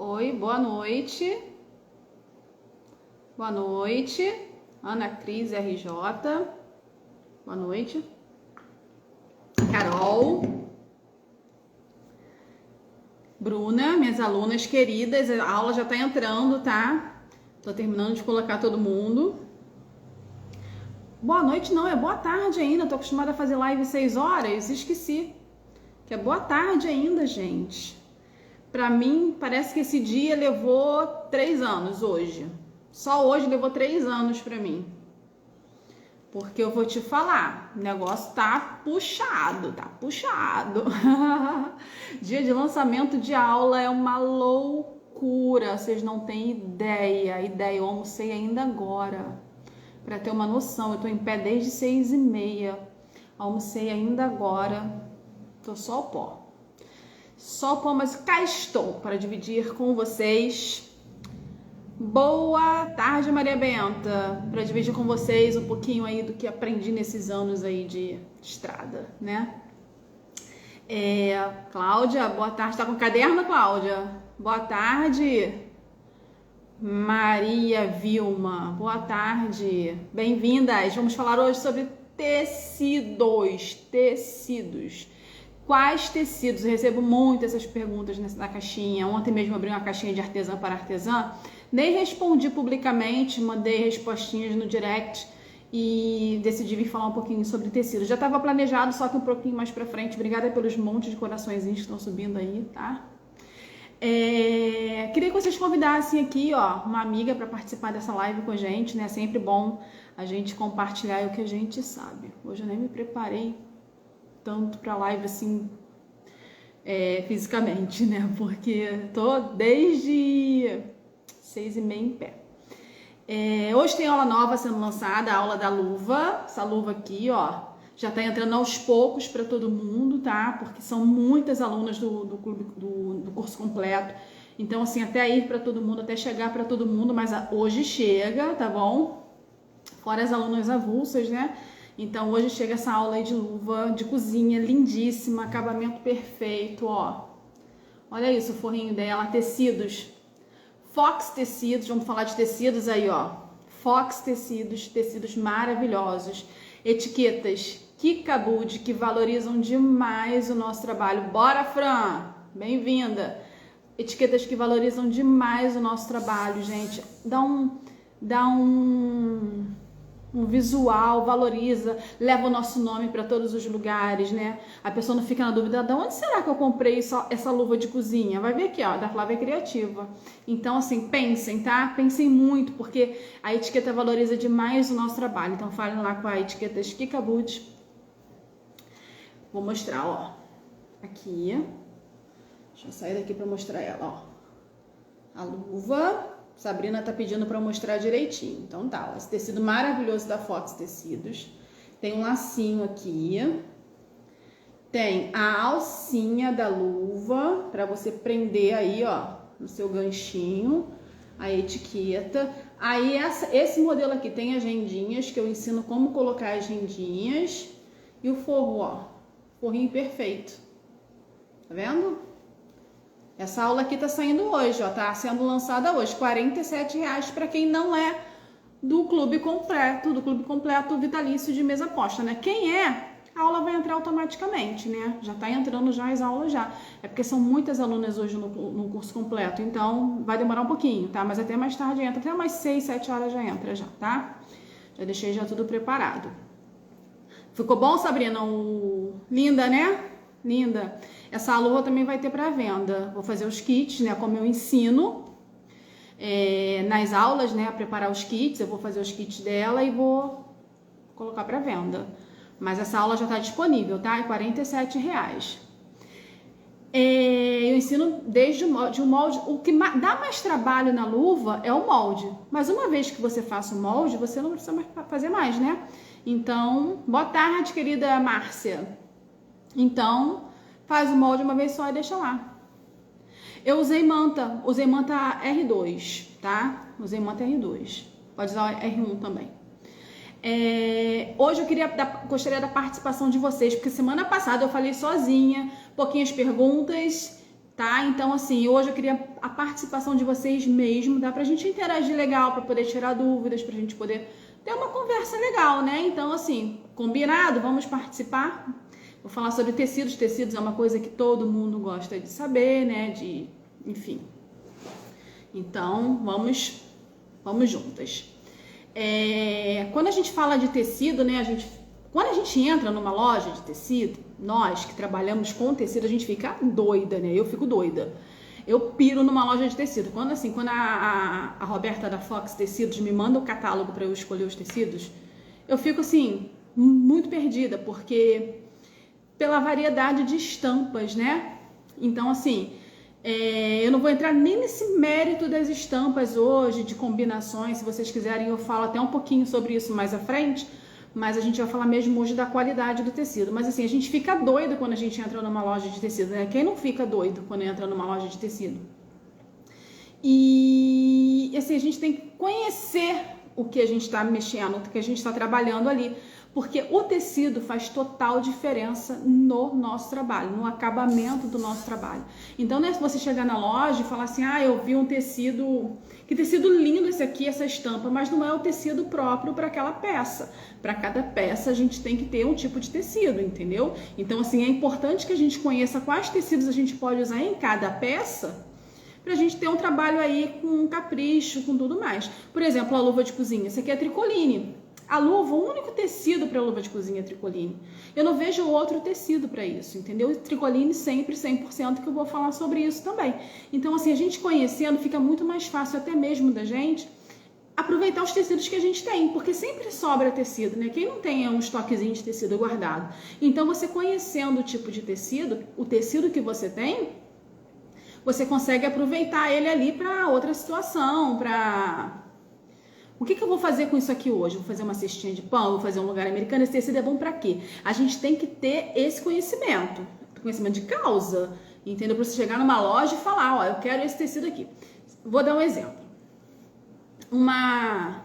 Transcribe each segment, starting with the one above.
Oi, boa noite. Boa noite. Ana Cris RJ. Boa noite. Carol. Bruna, minhas alunas queridas, a aula já tá entrando, tá? Tô terminando de colocar todo mundo. Boa noite não, é boa tarde ainda. Tô acostumada a fazer live 6 horas, esqueci. Que é boa tarde ainda, gente. Pra mim, parece que esse dia levou 3 anos hoje. Só hoje levou 3 anos pra mim. Porque eu vou te falar, o negócio tá puxado, tá puxado. Dia de lançamento de aula é uma loucura, vocês não têm ideia. Eu almocei ainda agora. Pra ter uma noção, eu tô em pé desde 6h30. Almocei ainda agora. Tô só o pó. Só o pó, mas cá estou para dividir com vocês. Boa tarde, Maria Benta, para dividir com vocês um pouquinho aí do que aprendi nesses anos aí de estrada, né? Cláudia, boa tarde. Tá com caderno, Cláudia? Boa tarde. Maria Vilma, boa tarde. Bem-vindas. Vamos falar hoje sobre tecidos. Quais tecidos? Eu recebo muito essas perguntas na caixinha. Ontem mesmo abri uma caixinha de artesã para artesã. Nem respondi publicamente, mandei respostinhas no direct e decidi vir falar um pouquinho sobre tecido. Já estava planejado, só que um pouquinho mais pra frente. Obrigada pelos montes de coraçõezinhos que estão subindo aí, tá? Queria que vocês convidassem aqui, ó, uma amiga para participar dessa live com a gente, né? Sempre bom a gente compartilhar o que a gente sabe. Hoje eu nem me preparei tanto pra live assim, fisicamente, né? Porque tô desde 6h30 em pé. Hoje tem aula nova sendo lançada, a aula da luva. Essa luva aqui, ó, já tá entrando aos poucos para todo mundo, tá? Porque são muitas alunas do clube do curso completo. Então, assim, até ir para todo mundo, até chegar para todo mundo, mas hoje chega, tá bom? Fora as alunas avulsas, né? Então, hoje chega essa aula aí de luva, de cozinha, lindíssima, acabamento perfeito, ó. Olha isso, o forrinho dela, tecidos. Fox Tecidos, vamos falar de tecidos aí, ó. Fox Tecidos, tecidos maravilhosos. Etiquetas Kikabud, que valorizam demais o nosso trabalho. Bora, Fran! Bem-vinda! Etiquetas que valorizam demais o nosso trabalho, gente. Dá um visual, valoriza, leva o nosso nome para todos os lugares, né? A pessoa não fica na dúvida, de onde será que eu comprei essa luva de cozinha? Vai ver aqui, ó, da Flávia Criativa. Então, assim, pensem, tá? Pensem muito, porque a etiqueta valoriza demais o nosso trabalho. Então, falem lá com a etiqueta Kikabud. Vou mostrar, ó. Aqui. Deixa eu sair daqui para mostrar ela, ó. A luva. Sabrina tá pedindo para mostrar direitinho. Então tá, ó, esse tecido maravilhoso da Fox Tecidos. Tem um lacinho aqui. Tem a alcinha da luva para você prender aí, ó, no seu ganchinho, a etiqueta. Aí esse modelo aqui tem agendinhas, que eu ensino como colocar agendinhas. E o forro, ó, forrinho perfeito. Tá vendo? Essa aula aqui tá saindo hoje, ó, tá sendo lançada hoje, R$47 para quem não é do clube completo vitalício de mesa posta, né? Quem é, a aula vai entrar automaticamente, né? Já tá entrando já as aulas já. É porque são muitas alunas hoje no curso completo, então vai demorar um pouquinho, tá? Mas até mais tarde entra, até umas 6, 7 horas já entra já, tá? Já deixei já tudo preparado. Ficou bom, Sabrina? Linda, né? Linda. Essa luva também vai ter para venda. Vou fazer os kits, né? Como eu ensino nas aulas, né? A preparar os kits. Eu vou fazer os kits dela e vou colocar para venda. Mas essa aula já está disponível, tá? É R$47. Eu ensino desde o molde. O que dá mais trabalho na luva é o molde. Mas uma vez que você faça o molde, você não precisa mais fazer mais, né? Então, boa tarde, querida Márcia. Então, faz o molde uma vez só e deixa lá. Eu usei manta R2, tá? Usei manta R2. Pode usar R1 também. Hoje eu gostaria da participação de vocês, porque semana passada eu falei sozinha, pouquinhas perguntas, tá? Então, assim, hoje eu queria a participação de vocês mesmo, dá pra gente interagir legal, pra poder tirar dúvidas, pra gente poder ter uma conversa legal, né? Então, assim, combinado? Vamos participar? Vou falar sobre tecidos. Tecidos é uma coisa que todo mundo gosta de saber, né? Enfim. Então, vamos juntas. Quando a gente fala de tecido, né? Quando a gente entra numa loja de tecido, nós que trabalhamos com tecido, a gente fica doida, né? Eu fico doida. Eu piro numa loja de tecido. Quando a Roberta da Fox Tecidos me manda o catálogo para eu escolher os tecidos, eu fico assim, muito perdida, porque pela variedade de estampas, né? Então, assim, eu não vou entrar nem nesse mérito das estampas hoje, de combinações. Se vocês quiserem, eu falo até um pouquinho sobre isso mais à frente. Mas a gente vai falar mesmo hoje da qualidade do tecido. Mas assim, a gente fica doido quando a gente entra numa loja de tecido, né? Quem não fica doido quando entra numa loja de tecido? E assim, a gente tem que conhecer o que a gente está mexendo, o que a gente está trabalhando ali. Porque o tecido faz total diferença no nosso trabalho, no acabamento do nosso trabalho. Então, não é se você chegar na loja e falar assim, eu vi um tecido, que tecido lindo esse aqui, essa estampa, mas não é o tecido próprio para aquela peça. Para cada peça a gente tem que ter um tipo de tecido, entendeu? Então, assim, é importante que a gente conheça quais tecidos a gente pode usar em cada peça, pra gente ter um trabalho aí com capricho, com tudo mais. Por exemplo, a luva de cozinha, essa aqui é tricoline. A luva, o único tecido para luva de cozinha é tricoline. Eu não vejo outro tecido para isso, entendeu? Tricoline sempre 100%, que eu vou falar sobre isso também. Então, assim, a gente conhecendo, fica muito mais fácil até mesmo da gente aproveitar os tecidos que a gente tem, porque sempre sobra tecido, né? Quem não tem um estoquezinho de tecido guardado? Então, você conhecendo o tipo de tecido, o tecido que você tem, você consegue aproveitar ele ali para outra situação, para... O que eu vou fazer com isso aqui hoje? Vou fazer uma cestinha de pão, vou fazer um lugar americano. Esse tecido é bom para quê? A gente tem que ter esse conhecimento de causa, entendeu? Para você chegar numa loja e falar, eu quero esse tecido aqui. Vou dar um exemplo. Uma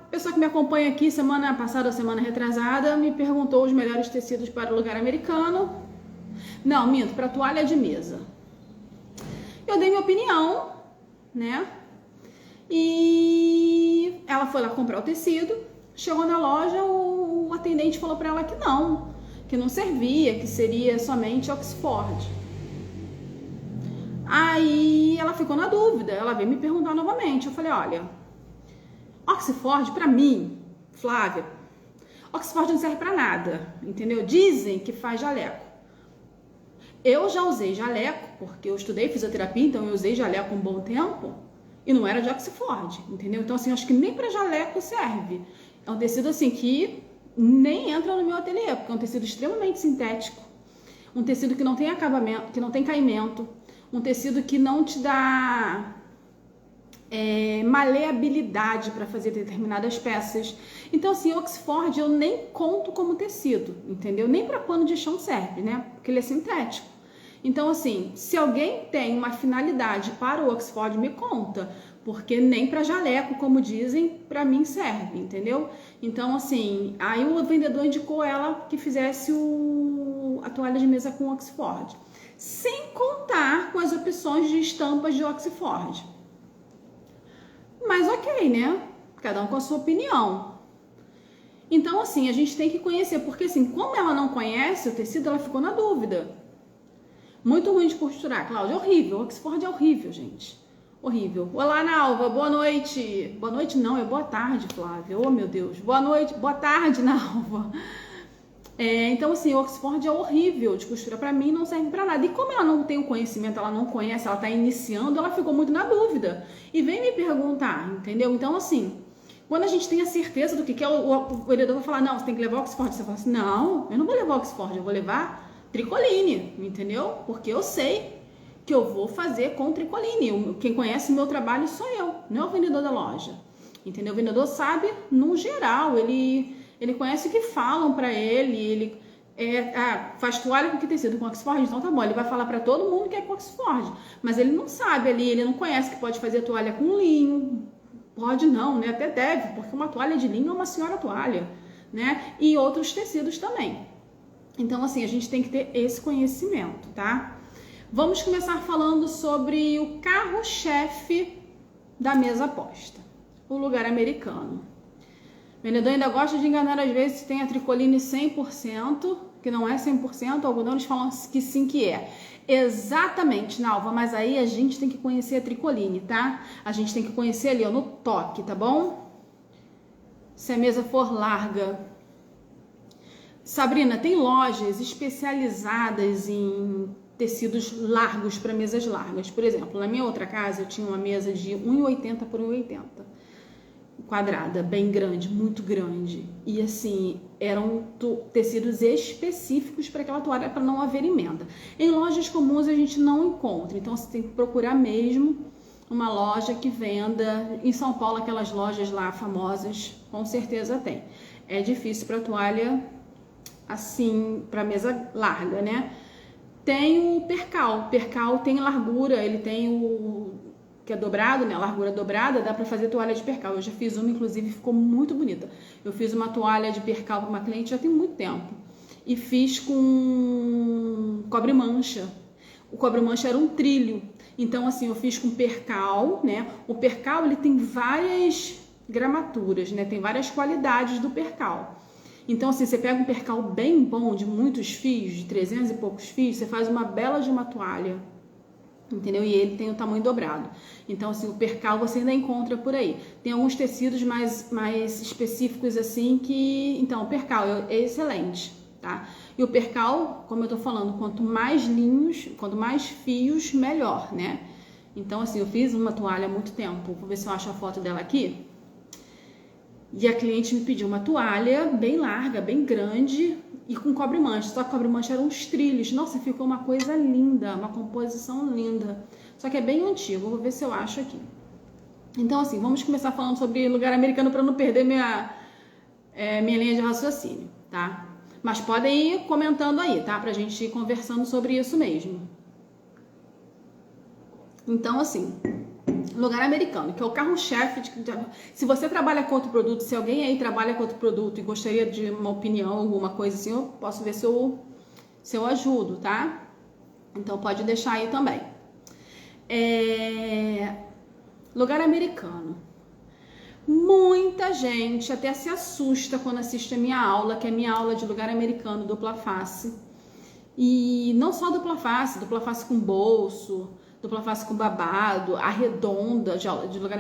pessoa que me acompanha aqui semana passada ou semana retrasada me perguntou os melhores tecidos para o lugar americano. Não, minto, para toalha de mesa. Eu dei minha opinião, né? E ela foi lá comprar o tecido, chegou na loja, o atendente falou para ela que não servia, que seria somente Oxford. Aí ela ficou na dúvida, ela veio me perguntar novamente. Eu falei, olha, Oxford para mim, Flávia, Oxford não serve para nada, entendeu? Dizem que faz jaleco. Eu já usei jaleco, porque eu estudei fisioterapia, então eu usei jaleco um bom tempo. E não era de Oxford, entendeu? Então, assim, acho que nem para jaleco serve. É um tecido, assim, que nem entra no meu ateliê, porque é um tecido extremamente sintético. Um tecido que não tem acabamento, que não tem caimento. Um tecido que não te dá maleabilidade para fazer determinadas peças. Então, assim, Oxford eu nem conto como tecido, entendeu? Nem para pano de chão serve, né? Porque ele é sintético. Então, assim, se alguém tem uma finalidade para o Oxford, me conta, porque nem para jaleco, como dizem, para mim serve, entendeu? Então, assim, aí o vendedor indicou ela que fizesse a toalha de mesa com Oxford, sem contar com as opções de estampas de Oxford. Mas ok, né? Cada um com a sua opinião. Então, assim, a gente tem que conhecer, porque assim, como ela não conhece o tecido, ela ficou na dúvida. Muito ruim de costurar, Cláudia, horrível, Oxford é horrível, gente, horrível. Olá, Nalva, boa noite. Boa noite não, é boa tarde, Flávia, oh meu Deus, boa noite, boa tarde, Nalva. Então assim, o Oxford é horrível de costura, pra mim não serve pra nada. E como ela não tem o conhecimento, ela não conhece, ela tá iniciando, ela ficou muito na dúvida. E vem me perguntar, entendeu? Então assim, quando a gente tem a certeza do que é, o vendedor vai falar, não, você tem que levar Oxford. Você fala assim, não, eu não vou levar Oxford, eu vou levar tricoline, entendeu? Porque eu sei que eu vou fazer com tricoline. Quem conhece o meu trabalho sou eu, não é o vendedor da loja, entendeu? O vendedor sabe, no geral, ele conhece o que falam pra ele faz toalha com que tecido? Com Oxford? Então tá bom, ele vai falar pra todo mundo que é com Oxford, mas ele não sabe ali, ele não conhece que pode fazer toalha com linho, pode não, né? Até deve, porque uma toalha de linho é uma senhora toalha, né? E outros tecidos também. Então, assim, a gente tem que ter esse conhecimento, tá? Vamos começar falando sobre o carro-chefe da mesa posta, o lugar americano. O vendedor ainda gosta de enganar às vezes se tem a tricoline 100%, que não é 100%, algodão, eles falam que sim que é. Exatamente, Nalva, mas aí a gente tem que conhecer a tricoline, tá? A gente tem que conhecer ali, ó, no toque, tá bom? Se a mesa for larga. Sabrina, tem lojas especializadas em tecidos largos para mesas largas. Por exemplo, na minha outra casa eu tinha uma mesa de 1,80 por 1,80. Quadrada, bem grande, muito grande. E assim, eram tecidos específicos para aquela toalha para não haver emenda. Em lojas comuns a gente não encontra, então você tem que procurar mesmo uma loja que venda. Em São Paulo, aquelas lojas lá famosas, com certeza tem. É difícil para toalha assim, para mesa larga, né? Tem o percal. Percal tem largura, ele tem o que é dobrado, né? A largura dobrada, dá para fazer toalha de percal. Eu já fiz uma, inclusive, ficou muito bonita. Eu fiz uma toalha de percal para uma cliente já tem muito tempo. E fiz com cobre-mancha. O cobre-mancha era um trilho. Então, assim, eu fiz com percal, né? O percal, ele tem várias gramaturas, né? Tem várias qualidades do percal. Então, assim, você pega um percal bem bom, de muitos fios, de 300 e poucos fios, você faz uma bela de uma toalha, entendeu? E ele tem o tamanho dobrado. Então, assim, o percal você ainda encontra por aí. Tem alguns tecidos mais específicos, assim, que... Então, o percal é excelente, tá? E o percal, como eu tô falando, quanto mais linhos, quanto mais fios, melhor, né? Então, assim, eu fiz uma toalha há muito tempo. Vou ver se eu acho a foto dela aqui. E a cliente me pediu uma toalha bem larga, bem grande e com cobre-mancha. Só que cobre-mancha eram uns trilhos. Nossa, ficou uma coisa linda, uma composição linda. Só que é bem antigo, vou ver se eu acho aqui. Então, assim, vamos começar falando sobre lugar americano para não perder minha linha de raciocínio, tá? Mas podem ir comentando aí, tá? Pra gente ir conversando sobre isso mesmo. Então, assim... Lugar americano, que é o carro-chefe. Se você trabalha com outro produto, se alguém aí trabalha com outro produto e gostaria de uma opinião, alguma coisa assim, eu posso ver se eu ajudo, tá? Então pode deixar aí também. Lugar americano. Muita gente até se assusta quando assiste a minha aula, que é a minha aula de lugar americano, dupla face. E não só dupla face com bolso, dupla face com babado, a redonda, de lugar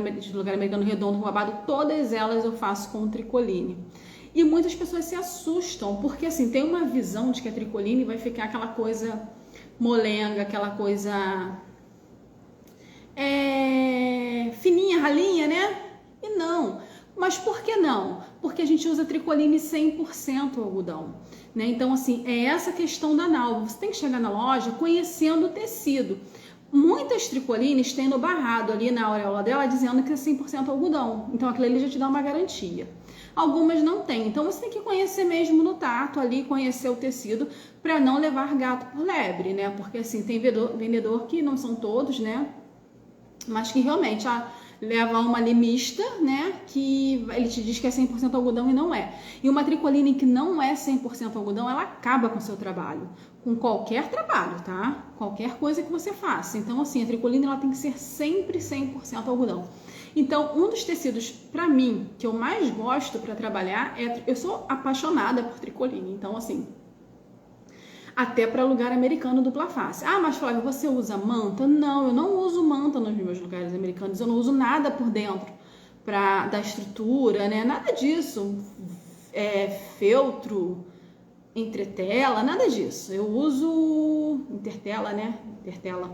americano redondo com babado, todas elas eu faço com tricoline. E muitas pessoas se assustam, porque assim, tem uma visão de que a tricoline vai ficar aquela coisa molenga, aquela coisa fininha, ralinha, né? E não. Mas por que não? Porque a gente usa tricoline 100% algodão, né? Então, assim, é essa questão da nalva. Você tem que chegar na loja conhecendo o tecido. Muitas tricolines têm no barrado ali na auréola dela dizendo que é 100% algodão. Então aquilo ali já te dá uma garantia. Algumas não tem. Então você tem que conhecer mesmo no tato ali, conhecer o tecido para não levar gato por lebre, né? Porque assim, tem vendedor que não são todos, né? Mas que realmente leva uma ali mista, né? Que ele te diz que é 100% algodão e não é. E uma tricoline que não é 100% algodão, ela acaba com o seu trabalho. Com qualquer trabalho, tá? Qualquer coisa que você faça. Então, assim, a tricoline ela tem que ser sempre 100% algodão. Então, um dos tecidos, pra mim, que eu mais gosto pra trabalhar eu sou apaixonada por tricoline. Então, assim, até para lugar americano dupla face. Ah, mas Flávia, você usa manta? Não, eu não uso manta nos meus lugares americanos. Eu não uso nada por dentro da estrutura, né? Nada disso. Feltro, entretela, nada disso. Eu uso intertela, né? Intertela.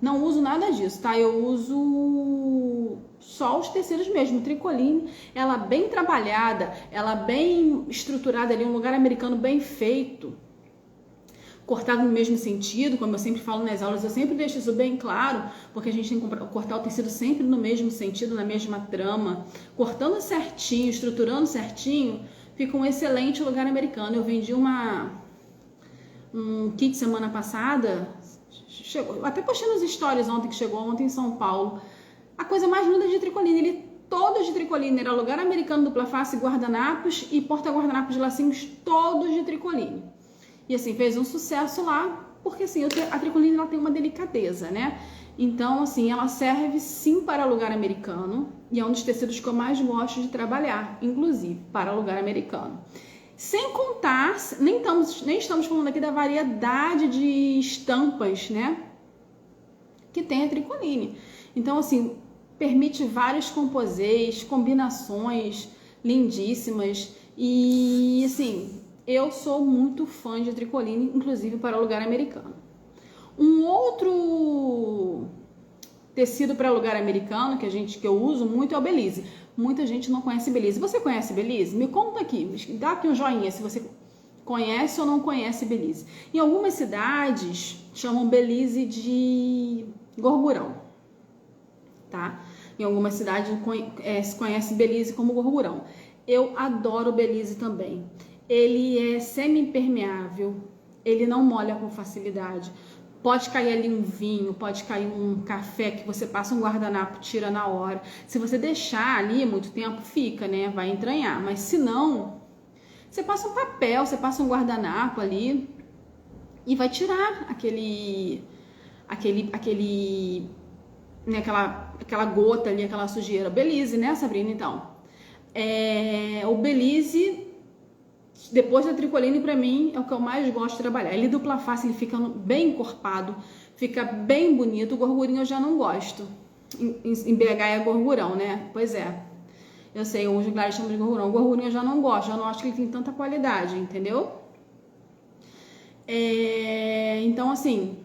Não uso nada disso, tá? Eu uso só os tecidos mesmo, tricoline. Ela bem trabalhada, ela bem estruturada ali, um lugar americano bem feito. Cortado no mesmo sentido, como eu sempre falo nas aulas, eu sempre deixo isso bem claro, porque a gente tem que cortar o tecido sempre no mesmo sentido, na mesma trama, cortando certinho, estruturando certinho, fica um excelente lugar americano. Eu vendi um kit semana passada, chegou, até postei nos stories ontem, que chegou ontem em São Paulo, a coisa mais linda de tricoline, ele todo de tricoline, era lugar americano dupla face, guardanapos e porta-guardanapos de lacinhos, todos de tricoline. E assim, fez um sucesso lá, porque assim, a tricoline ela tem uma delicadeza, né? Então, assim, ela serve sim para lugar americano e é um dos tecidos que eu mais gosto de trabalhar, inclusive para lugar americano. Sem contar, nem estamos falando aqui da variedade de estampas, né, que tem a tricoline. Então, assim, permite vários composês, combinações lindíssimas e, assim, eu sou muito fã de tricoline, inclusive para lugar americano. Um outro tecido para lugar americano que eu uso muito é o Belize. Muita gente não conhece Belize. Você conhece Belize? Me conta aqui, dá aqui um joinha se você conhece ou não conhece Belize. Em algumas cidades chamam Belize de gorgurão, tá? Em algumas cidades se conhece Belize como gorgurão. Eu adoro Belize também. Ele é semi-impermeável, ele não molha com facilidade. Pode cair ali um vinho, pode cair um café que você passa um guardanapo, tira na hora. Se você deixar ali muito tempo, fica, né? Vai entranhar. Mas se não, você passa um papel, você passa um guardanapo ali e vai tirar né, aquela gota ali, aquela sujeira. Belize, né, Sabrina? Então, o Belize, depois da tricoline, pra mim, é o que eu mais gosto de trabalhar. Ele dupla face, ele fica bem encorpado, fica bem bonito. O gorgurinho eu já não gosto. Em BH é gorgurão, né? Pois é. Eu sei, os lugares chamam de gorgurão. O gorgurinho eu já não gosto, eu não acho que ele tem tanta qualidade, entendeu? Então, assim,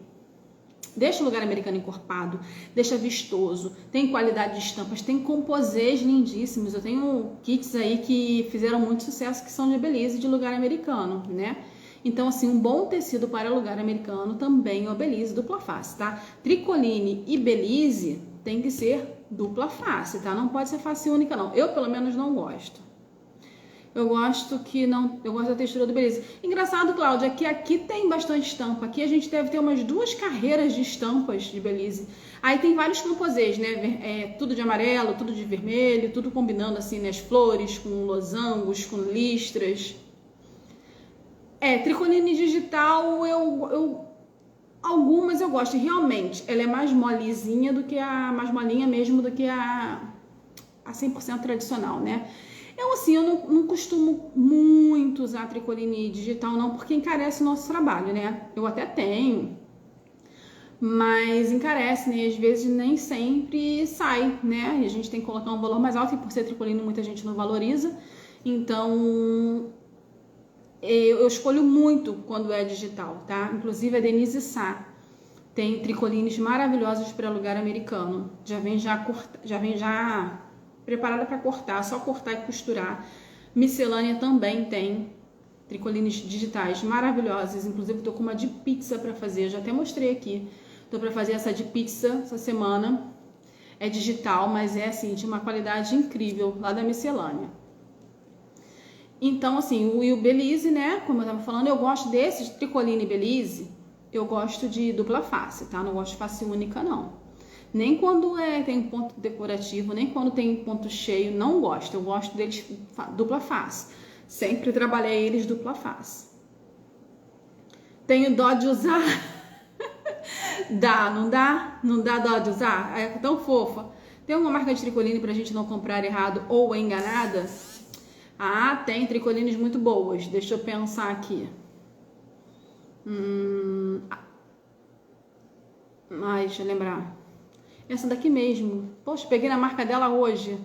deixa o lugar americano encorpado, deixa vistoso, tem qualidade de estampas, tem composês lindíssimos. Eu tenho kits aí que fizeram muito sucesso, que são de Belize, de lugar americano, né? Então, assim, um bom tecido para lugar americano também é o Belize dupla face, tá? Tricoline e Belize tem que ser dupla face, tá? Não pode ser face única, não. Eu, pelo menos, não gosto. Eu gosto da textura do Belize. Engraçado, Cláudia, que aqui tem bastante estampa. Aqui a gente deve ter umas 2 carreiras de estampas de Belize. Aí tem vários composês, né? Tudo de amarelo, tudo de vermelho, tudo combinando assim, né? As flores com losangos, com listras. Tricoline digital, algumas eu gosto. Realmente, ela é mais molezinha do que mais molinha mesmo do que a 100% tradicional, né? Eu não costumo muito usar tricoline digital, não, porque encarece o nosso trabalho, né? Eu até tenho, mas encarece, né? Às vezes nem sempre sai, né? E a gente tem que colocar um valor mais alto, e por ser tricoline muita gente não valoriza. Então, eu escolho muito quando é digital, tá? Inclusive a Denise Sá tem tricolines maravilhosos para lugar americano. Já vem já preparada para cortar, só cortar e costurar. Miscelânea também tem tricolines digitais maravilhosas, inclusive tô com uma de pizza para fazer, eu já até mostrei aqui. Tô para fazer essa de pizza essa semana. É digital, mas é assim de uma qualidade incrível, lá da Miscelânea. Então, assim, o Belize, né, como eu tava falando, eu gosto desses tricoline Belize, eu gosto de dupla face, tá? Não gosto de face única, não. Nem quando tem um ponto decorativo, nem quando tem um ponto cheio, não gosto. Eu gosto deles dupla face. Sempre trabalhei eles dupla face. Tenho dó de usar? Não dá dó de usar? É tão fofa. Tem alguma marca de tricoline pra gente não comprar errado ou enganada? Ah, tem tricolines muito boas. Deixa eu pensar aqui. Deixa eu lembrar. Essa daqui mesmo. Poxa, peguei na marca dela hoje.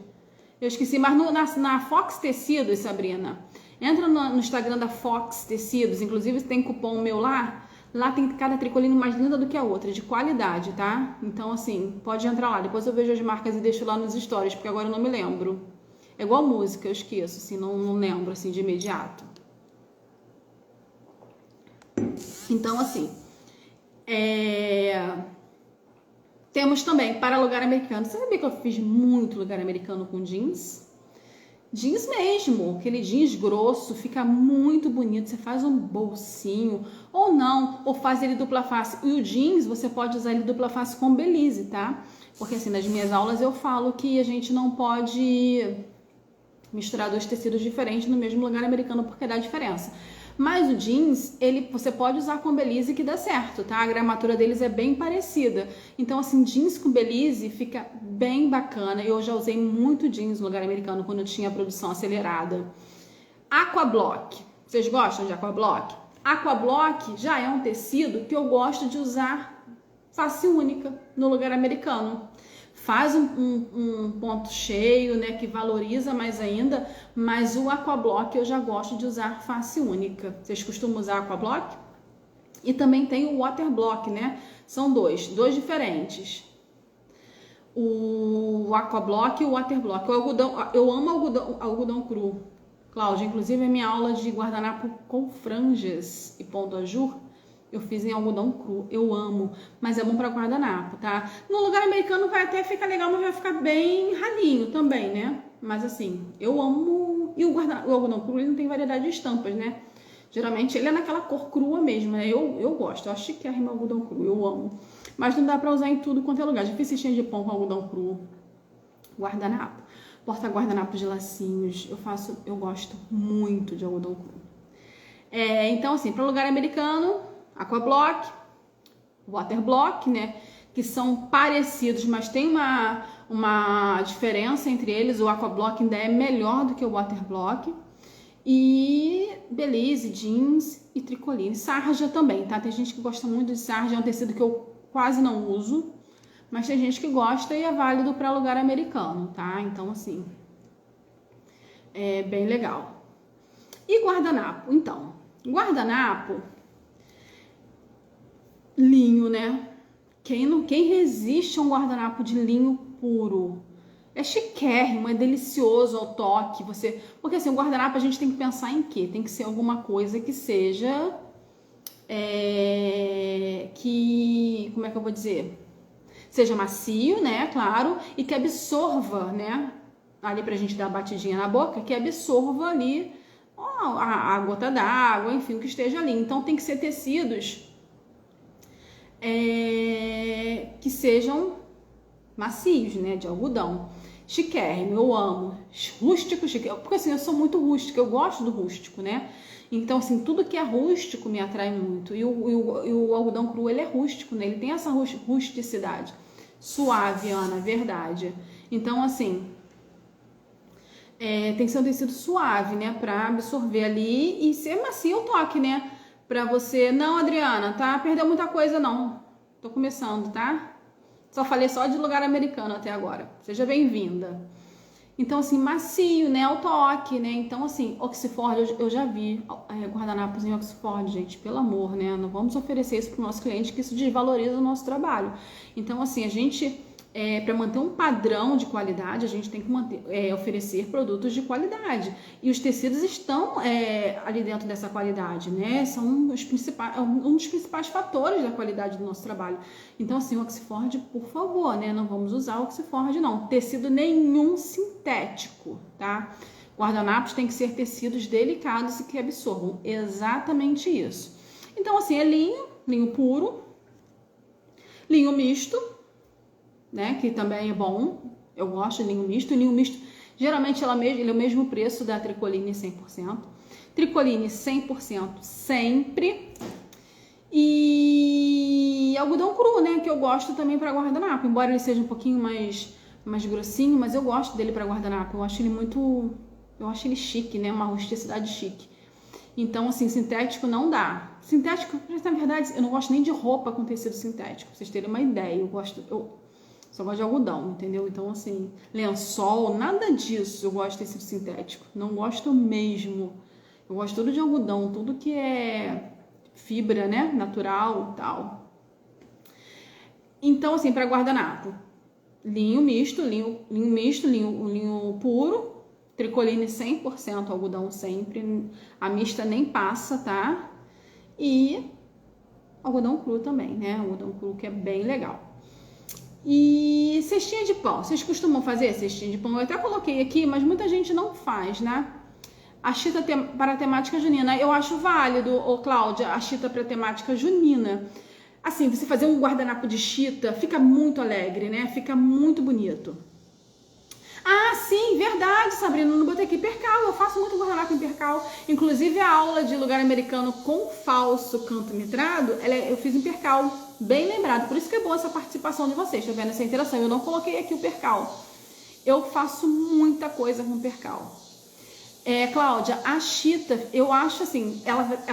Eu esqueci, mas na Fox Tecidos, Sabrina. Entra no Instagram da Fox Tecidos. Inclusive tem cupom meu lá. Lá tem cada tricoline mais linda do que a outra, de qualidade, tá? Então, assim, pode entrar lá. Depois eu vejo as marcas e deixo lá nos stories, porque agora eu não me lembro. É igual música, eu esqueço, assim, não lembro, assim, de imediato. Então, assim, temos também para lugar americano. Você sabia que eu fiz muito lugar americano com jeans? Jeans mesmo, aquele jeans grosso, fica muito bonito. Você faz um bolsinho, ou não, ou faz ele dupla face. E o jeans, você pode usar ele dupla face com Belize, tá? Porque assim, nas minhas aulas eu falo que a gente não pode misturar 2 tecidos diferentes no mesmo lugar americano, porque dá diferença. Mas o jeans, você pode usar com Belize que dá certo, tá? A gramatura deles é bem parecida. Então, assim, jeans com Belize fica bem bacana. Eu já usei muito jeans no lugar americano quando eu tinha a produção acelerada. Aquablock. Vocês gostam de Aquablock? Aquablock já é um tecido que eu gosto de usar face única no lugar americano. Faz um ponto cheio, né, que valoriza mais ainda, mas o Aquablock eu já gosto de usar face única. Vocês costumam usar Aquablock? E também tem o Waterblock, né? São dois diferentes. O Aquablock e o Waterblock. Eu amo algodão cru. Cláudia, inclusive a minha aula de guardanapo com franjas e ponto ajur, eu fiz em algodão cru, eu amo, mas é bom para guardanapo, tá? No lugar americano vai até ficar legal, mas vai ficar bem ralinho também, né? Mas assim, eu amo. E o algodão cru, ele não tem variedade de estampas, né? Geralmente ele é naquela cor crua mesmo, né? Eu gosto, eu acho chiquérrimo algodão cru, eu amo. Mas não dá para usar em tudo quanto é lugar. Já fiz cestinha de pão com algodão cru, guardanapo, porta-guardanapo de lacinhos, eu gosto muito de algodão cru. Então assim, para lugar americano, Aquablock, Waterblock, né, que são parecidos, mas tem uma diferença entre eles. O Aquablock ainda é melhor do que o Waterblock. E Belize, jeans e tricoline. Sarja também, tá? Tem gente que gosta muito de sarja, é um tecido que eu quase não uso, mas tem gente que gosta e é válido para lugar americano, tá? Então, assim, é bem legal. E guardanapo? Então, guardanapo... linho, né? Quem resiste a um guardanapo de linho puro? É chiquérrimo, é delicioso ao toque. Porque assim, o guardanapo a gente tem que pensar em quê? Tem que ser alguma coisa que seja... como é que eu vou dizer? Seja macio, né? Claro. E que absorva, né? Ali pra gente dar uma batidinha na boca, que absorva ali a gota d'água, enfim, o que esteja ali. Então tem que ser tecidos... que sejam macios, né, de algodão. Chiquérrimo, eu amo. Rústico, porque assim, eu sou muito rústica, eu gosto do rústico, né? Então, assim, tudo que é rústico me atrai muito. E o algodão cru, ele é rústico, né? Ele tem essa rusticidade. Suave, Ana, verdade. Então, assim, tem que ser um tecido suave, né, pra absorver ali e ser macio o toque, né? Pra você... Não, Adriana, tá? Perdeu muita coisa, não. Tô começando, tá? Só falei só de lugar americano até agora. Seja bem-vinda. Então, assim, macio, né? O toque, né? Então, assim, Oxford, eu já vi guardanapos em Oxford, gente. Pelo amor, né? Não vamos oferecer isso pro nosso cliente, que isso desvaloriza o nosso trabalho. Então, assim, a gente... para manter um padrão de qualidade, a gente tem que oferecer produtos de qualidade. E os tecidos estão ali dentro dessa qualidade, né? São um dos principais fatores da qualidade do nosso trabalho. Então, assim, o Oxford, por favor, né? Não vamos usar o Oxford, não. Tecido nenhum sintético, tá? Guardanapos tem que ser tecidos delicados e que absorvam. Exatamente isso. Então, assim, é linho puro, linho misto, né, que também é bom, eu gosto de linho misto. Linho misto, geralmente ele é o mesmo preço da tricoline 100%. Tricoline 100% sempre. E algodão cru, né, que eu gosto também para guardanapo, embora ele seja um pouquinho mais grossinho, mas eu gosto dele para guardanapo. Eu acho ele chique, né, uma rusticidade chique. Então, assim, sintético não dá. Sintético, na verdade, eu não gosto nem de roupa com tecido sintético, pra vocês terem uma ideia. Eu só gosto de algodão, entendeu? Então, assim, lençol, nada disso eu gosto de tecido sintético. Não gosto mesmo. Eu gosto tudo de algodão, tudo que é fibra, né? Natural e tal. Então, assim, para guardanapo, linho misto, linho puro, tricoline 100%, algodão sempre. A mista nem passa, tá? E algodão cru também, né? Algodão cru que é bem legal. E cestinha de pão, vocês costumam fazer cestinha de pão? Eu até coloquei aqui, mas muita gente não faz, né? A chita para a temática junina, eu acho válido, Cláudia, a chita para a temática junina. Assim, você fazer um guardanapo de chita, fica muito alegre, né? Fica muito bonito. Ah, sim, verdade, Sabrina, não botei aqui percal, eu faço muito guardanapo em percal. Inclusive a aula de lugar americano com falso canto mitrado, eu fiz em percal, bem lembrado. Por isso que é boa essa participação de vocês, tá vendo essa interação? Eu não coloquei aqui o percal. Eu faço muita coisa com percal. Cláudia, a chita, eu acho assim,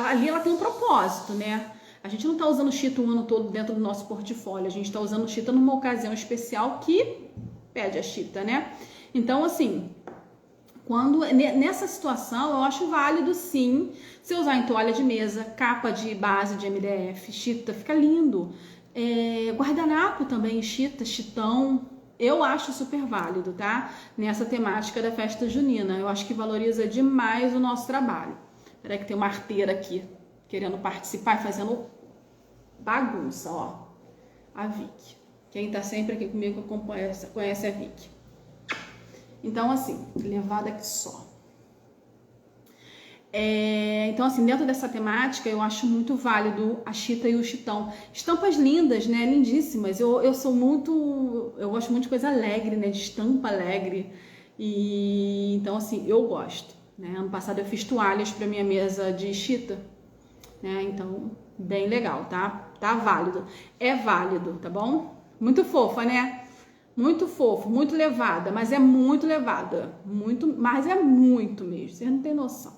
ali ela tem um propósito, né? A gente não tá usando chita o ano todo dentro do nosso portfólio, a gente tá usando chita numa ocasião especial que pede a chita, né? Então, assim, nessa situação, eu acho válido sim você usar em toalha de mesa, capa de base de MDF, chita, fica lindo. Guardanapo também, chita, chitão, eu acho super válido, tá? Nessa temática da festa junina, eu acho que valoriza demais o nosso trabalho. Peraí que tem uma arteira aqui, querendo participar e fazendo bagunça, ó. A Vicky. Quem tá sempre aqui comigo conhece a Vicky. Então, assim, levada aqui só. Então, assim, dentro dessa temática, eu acho muito válido a chita e o chitão. Estampas lindas, né? Lindíssimas. Eu gosto muito de coisa alegre, né? De estampa alegre. E então, assim, eu gosto, né? Ano passado eu fiz toalhas para minha mesa de chita, né? Então, bem legal, tá? Tá válido. É válido, tá bom? Muito fofa, né? Muito fofo, muito levada, mas é muito levada. Mas é muito mesmo. Vocês não têm noção.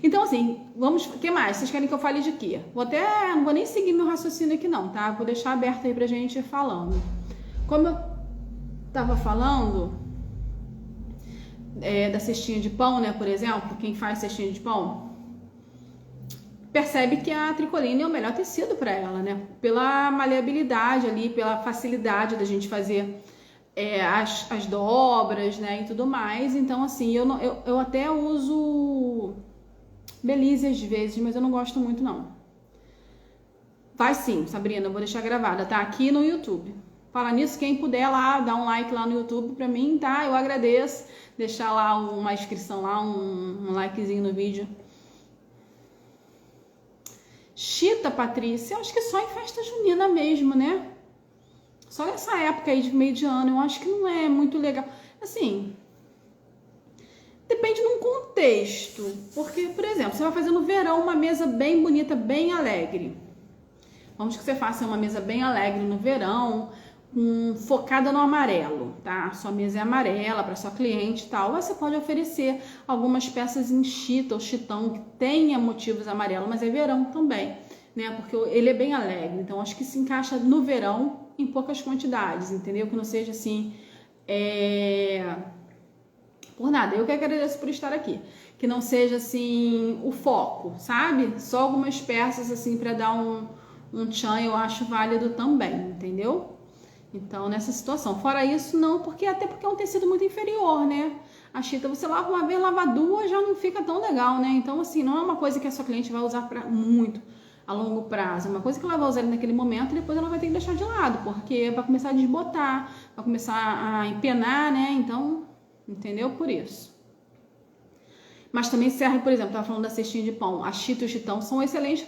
Então, assim, o que mais? Vocês querem que eu fale de quê? Não vou nem seguir meu raciocínio aqui não, tá? Vou deixar aberto aí pra gente ir falando. Como eu tava falando da cestinha de pão, né, por exemplo, quem faz cestinha de pão, percebe que a tricoline é o melhor tecido para ela, né? Pela maleabilidade ali, pela facilidade da gente fazer as dobras, né, e tudo mais. Então, assim, eu até uso Belize às vezes, mas eu não gosto muito, não. Vai sim, Sabrina, eu vou deixar gravada, tá? Aqui no YouTube. Fala nisso, quem puder lá, dar um like lá no YouTube pra mim, tá? Eu agradeço. Deixar lá uma inscrição lá, um likezinho no vídeo. Chita, Patrícia, eu acho que só em festa junina mesmo, né? Só nessa época aí de meio de ano, eu acho que não é muito legal. Assim, depende de um contexto. Porque, por exemplo, você vai fazer no verão uma mesa bem bonita, bem alegre. Vamos que você faça uma mesa bem alegre no verão, focada no amarelo, tá? Sua mesa é amarela para sua cliente e tal. Você pode oferecer algumas peças em chita ou chitão que tenha motivos amarelos, mas é verão também, né? Porque ele é bem alegre, então acho que se encaixa no verão em poucas quantidades, entendeu? Que não seja assim, por nada. Eu que agradeço por estar aqui. Que não seja assim o foco, sabe? Só algumas peças assim para dar um tchan, eu acho válido também, entendeu? Então, nessa situação. Fora isso, não, até porque é um tecido muito inferior, né? A chita, você lava uma vez, lava duas, já não fica tão legal, né? Então, assim, não é uma coisa que a sua cliente vai usar muito a longo prazo. É uma coisa que ela vai usar naquele momento e depois ela vai ter que deixar de lado, porque vai começar a desbotar, vai começar a empenar, né? Então, entendeu? Por isso. Mas também serve, por exemplo, tava falando da cestinha de pão. A chita e o chitão são excelentes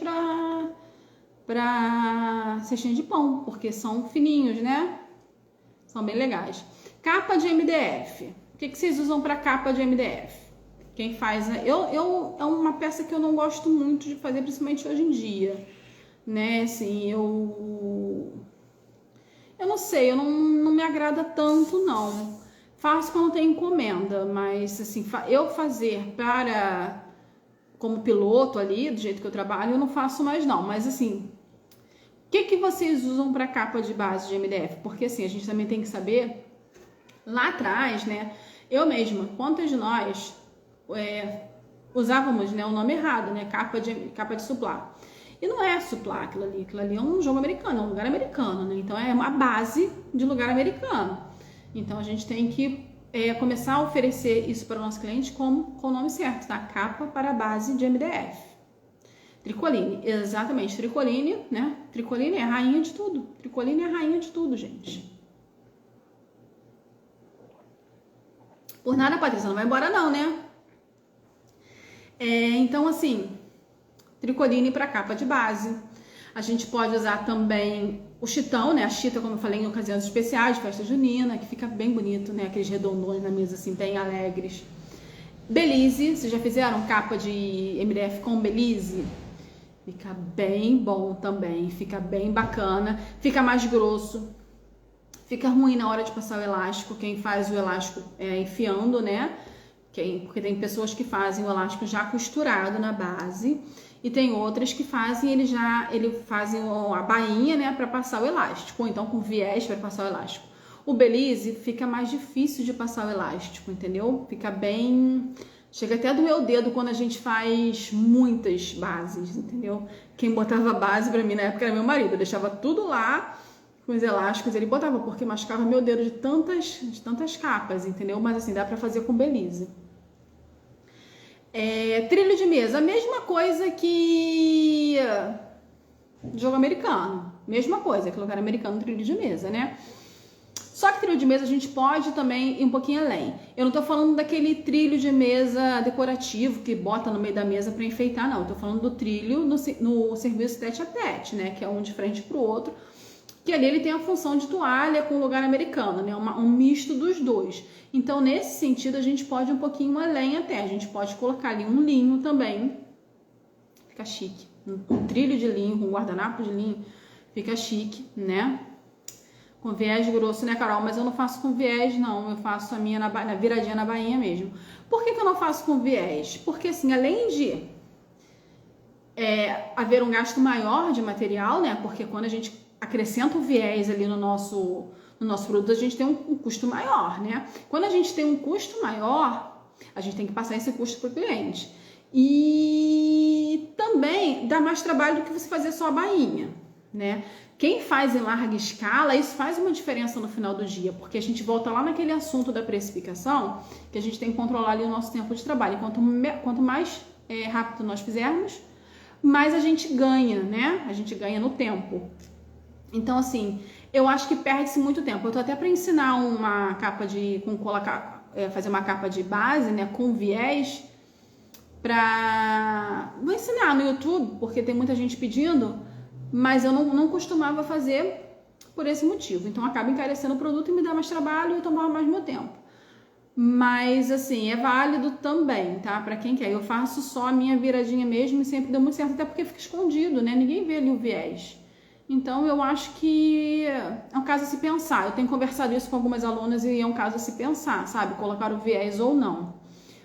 para cestinha de pão, porque são fininhos, né? São bem legais. Capa de MDF. O que vocês usam para capa de MDF? Quem faz, né? É uma peça que eu não gosto muito de fazer, principalmente hoje em dia, né? Assim, eu não sei, eu não me agrada tanto, não. Faço quando tem encomenda, mas assim, eu fazer como piloto ali, do jeito que eu trabalho, eu não faço mais não, mas assim, o que vocês usam para capa de base de MDF? Porque assim, a gente também tem que saber, lá atrás, né, eu mesma, quantas de nós usávamos, né, o nome errado, né, capa de suplá. E não é suplá aquilo ali é um jogo americano, é um lugar americano, né, então é uma base de lugar americano. Então a gente tem que começar a oferecer isso para o nosso cliente com o nome certo, tá? Capa para base de MDF. Tricoline, exatamente, tricoline, né? Tricoline é a rainha de tudo. Tricoline é a rainha de tudo, gente. Por nada, Patrícia, não vai embora não, né? Então, assim, tricoline para capa de base. A gente pode usar também o chitão, né? A chita, como eu falei, em ocasiões especiais, festa junina, que fica bem bonito, né? Aqueles redondões na mesa, assim, bem alegres. Belize, vocês já fizeram capa de MDF com Belize? Fica bem bom também, fica bem bacana, fica mais grosso, fica ruim na hora de passar o elástico, quem faz o elástico enfiando, né? Porque tem pessoas que fazem o elástico já costurado na base e tem outras que fazem ele fazem a bainha, né, para passar o elástico, ou então com viés para passar o elástico. O Belize fica mais difícil de passar o elástico, entendeu? Fica bem... Chega até a doer o dedo quando a gente faz muitas bases, entendeu? Quem botava base pra mim na época era meu marido. Eu deixava tudo lá com os elásticos. Ele botava porque machucava meu dedo de tantas capas, entendeu? Mas assim, dá pra fazer com Belize. Trilho de mesa. A mesma coisa que jogo americano. Mesma coisa que lugar americano, trilho de mesa, né? Só que trilho de mesa a gente pode também ir um pouquinho além. Eu não tô falando daquele trilho de mesa decorativo que bota no meio da mesa para enfeitar, não. Eu tô falando do trilho no serviço tete a tete, né? Que é um de frente pro outro. Que ali ele tem a função de toalha com lugar americano, né? Um misto dos dois. Então, nesse sentido, a gente pode ir um pouquinho além até. A gente pode colocar ali um linho também. Fica chique. Um trilho de linho, um guardanapo de linho. Fica chique, né? Com viés grosso, né, Carol? Mas eu não faço com viés, não. Eu faço a minha na viradinha na bainha mesmo. Por que eu não faço com viés? Porque, assim, além de haver um gasto maior de material, né? Porque quando a gente acrescenta o viés ali no nosso produto, a gente tem um custo maior, né? Quando a gente tem um custo maior, a gente tem que passar esse custo para o cliente. E também dá mais trabalho do que você fazer só a bainha, né? Quem faz em larga escala, isso faz uma diferença no final do dia, porque a gente volta lá naquele assunto da precificação, que a gente tem que controlar ali o nosso tempo de trabalho. Quanto mais rápido nós fizermos, mais a gente ganha, né? A gente ganha no tempo. Então, assim, eu acho que perde-se muito tempo. Eu tô até para ensinar uma capa fazer uma capa de base, né, com viés, vou ensinar no YouTube, porque tem muita gente pedindo, mas eu não costumava fazer por esse motivo. Então acaba encarecendo o produto e me dá mais trabalho e eu tomava mais meu tempo. Mas assim, é válido também, tá? Pra quem quer. Eu faço só a minha viradinha mesmo e sempre deu muito certo, até porque fica escondido, né? Ninguém vê ali o viés. Então eu acho que é um caso a se pensar. Eu tenho conversado isso com algumas alunas e é um caso a se pensar, sabe? Colocar o viés ou não.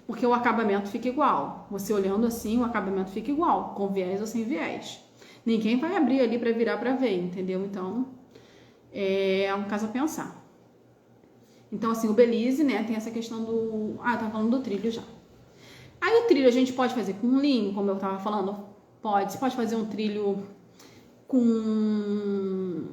Porque o acabamento fica igual. Você olhando assim, o acabamento fica igual, com viés ou sem viés. Ninguém vai abrir ali para virar para ver, entendeu? Então, é um caso a pensar. Então, assim, o Belize, né, tem essa questão do... Ah, eu tava falando do trilho já. Aí o trilho a gente pode fazer com linho, como eu tava falando. Você pode fazer um trilho com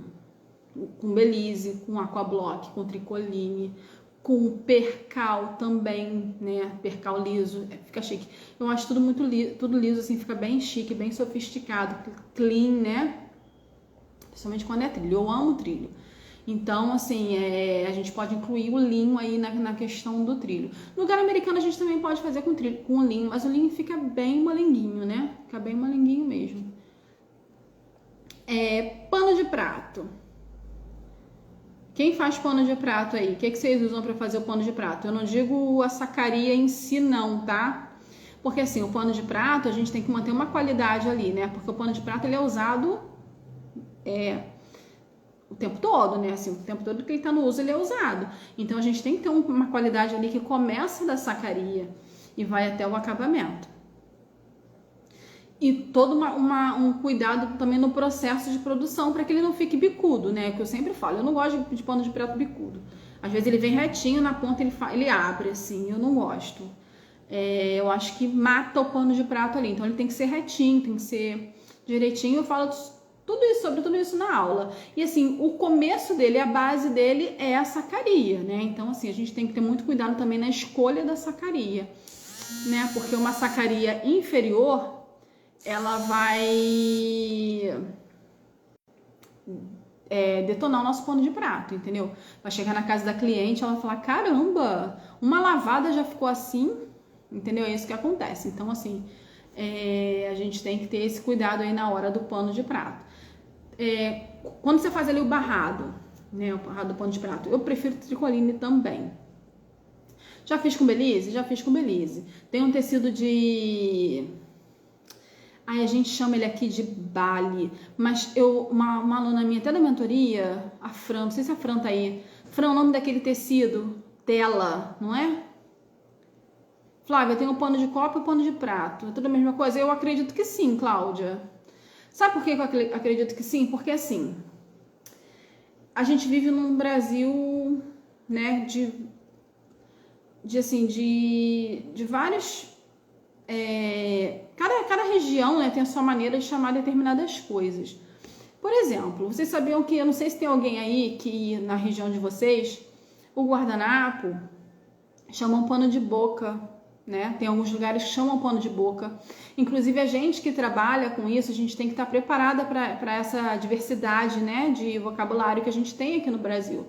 Belize, com aquablock, com tricoline, com percal também, né? Percal liso, fica chique. Eu acho tudo muito tudo liso, assim, fica bem chique, bem sofisticado, clean, né? Principalmente quando é trilho. Eu amo trilho. Então, assim, a gente pode incluir o linho aí na questão do trilho. No lugar americano a gente também pode fazer com linho, mas o linho fica bem molenguinho, né? Fica bem molenguinho mesmo. Pano de prato. Quem faz pano de prato aí? O que vocês usam para fazer o pano de prato? Eu não digo a sacaria em si não, tá? Porque assim, o pano de prato a gente tem que manter uma qualidade ali, né? Porque o pano de prato ele é usado o tempo todo, né? Assim, o tempo todo que ele tá no uso ele é usado. Então a gente tem que ter uma qualidade ali que começa da sacaria e vai até o acabamento. E todo um cuidado também no processo de produção para que ele não fique bicudo, né? Que eu sempre falo, eu não gosto de pano de prato bicudo. Às vezes ele vem retinho, na ponta ele abre, assim, eu não gosto. Eu acho que mata o pano de prato ali. Então ele tem que ser retinho, tem que ser direitinho. Eu falo sobre tudo isso na aula. E assim, o começo dele, a base dele é a sacaria, né? Então assim, a gente tem que ter muito cuidado também na escolha da sacaria, né? Porque uma sacaria inferior, ela vai detonar o nosso pano de prato, entendeu? Vai chegar na casa da cliente, ela vai falar, caramba, uma lavada já ficou assim, entendeu? É isso que acontece. Então, assim, a gente tem que ter esse cuidado aí na hora do pano de prato. quando você faz ali o barrado, né, o barrado do pano de prato, eu prefiro tricoline também. Já fiz com Belize? Já fiz com Belize. Tem um tecido de... Aí a gente chama ele aqui de Bali, mas uma aluna minha até da mentoria, a Fran, não sei se a Fran tá aí. Fran, o nome daquele tecido? Tela, não é? Flávia, tem o pano de copa e o pano de prato. É tudo a mesma coisa? Eu acredito que sim, Cláudia. Sabe por que eu acredito que sim? Porque assim, a gente vive num Brasil, né, de vários... cada região, né, tem a sua maneira de chamar determinadas coisas. Por exemplo, vocês sabiam que, eu não sei se tem alguém aí que na região de vocês, o guardanapo chamam pano de boca, né? Tem alguns lugares que chamam pano de boca. Inclusive a gente que trabalha com isso, a gente tem que estar preparada para essa diversidade, né, de vocabulário que a gente tem aqui no Brasil.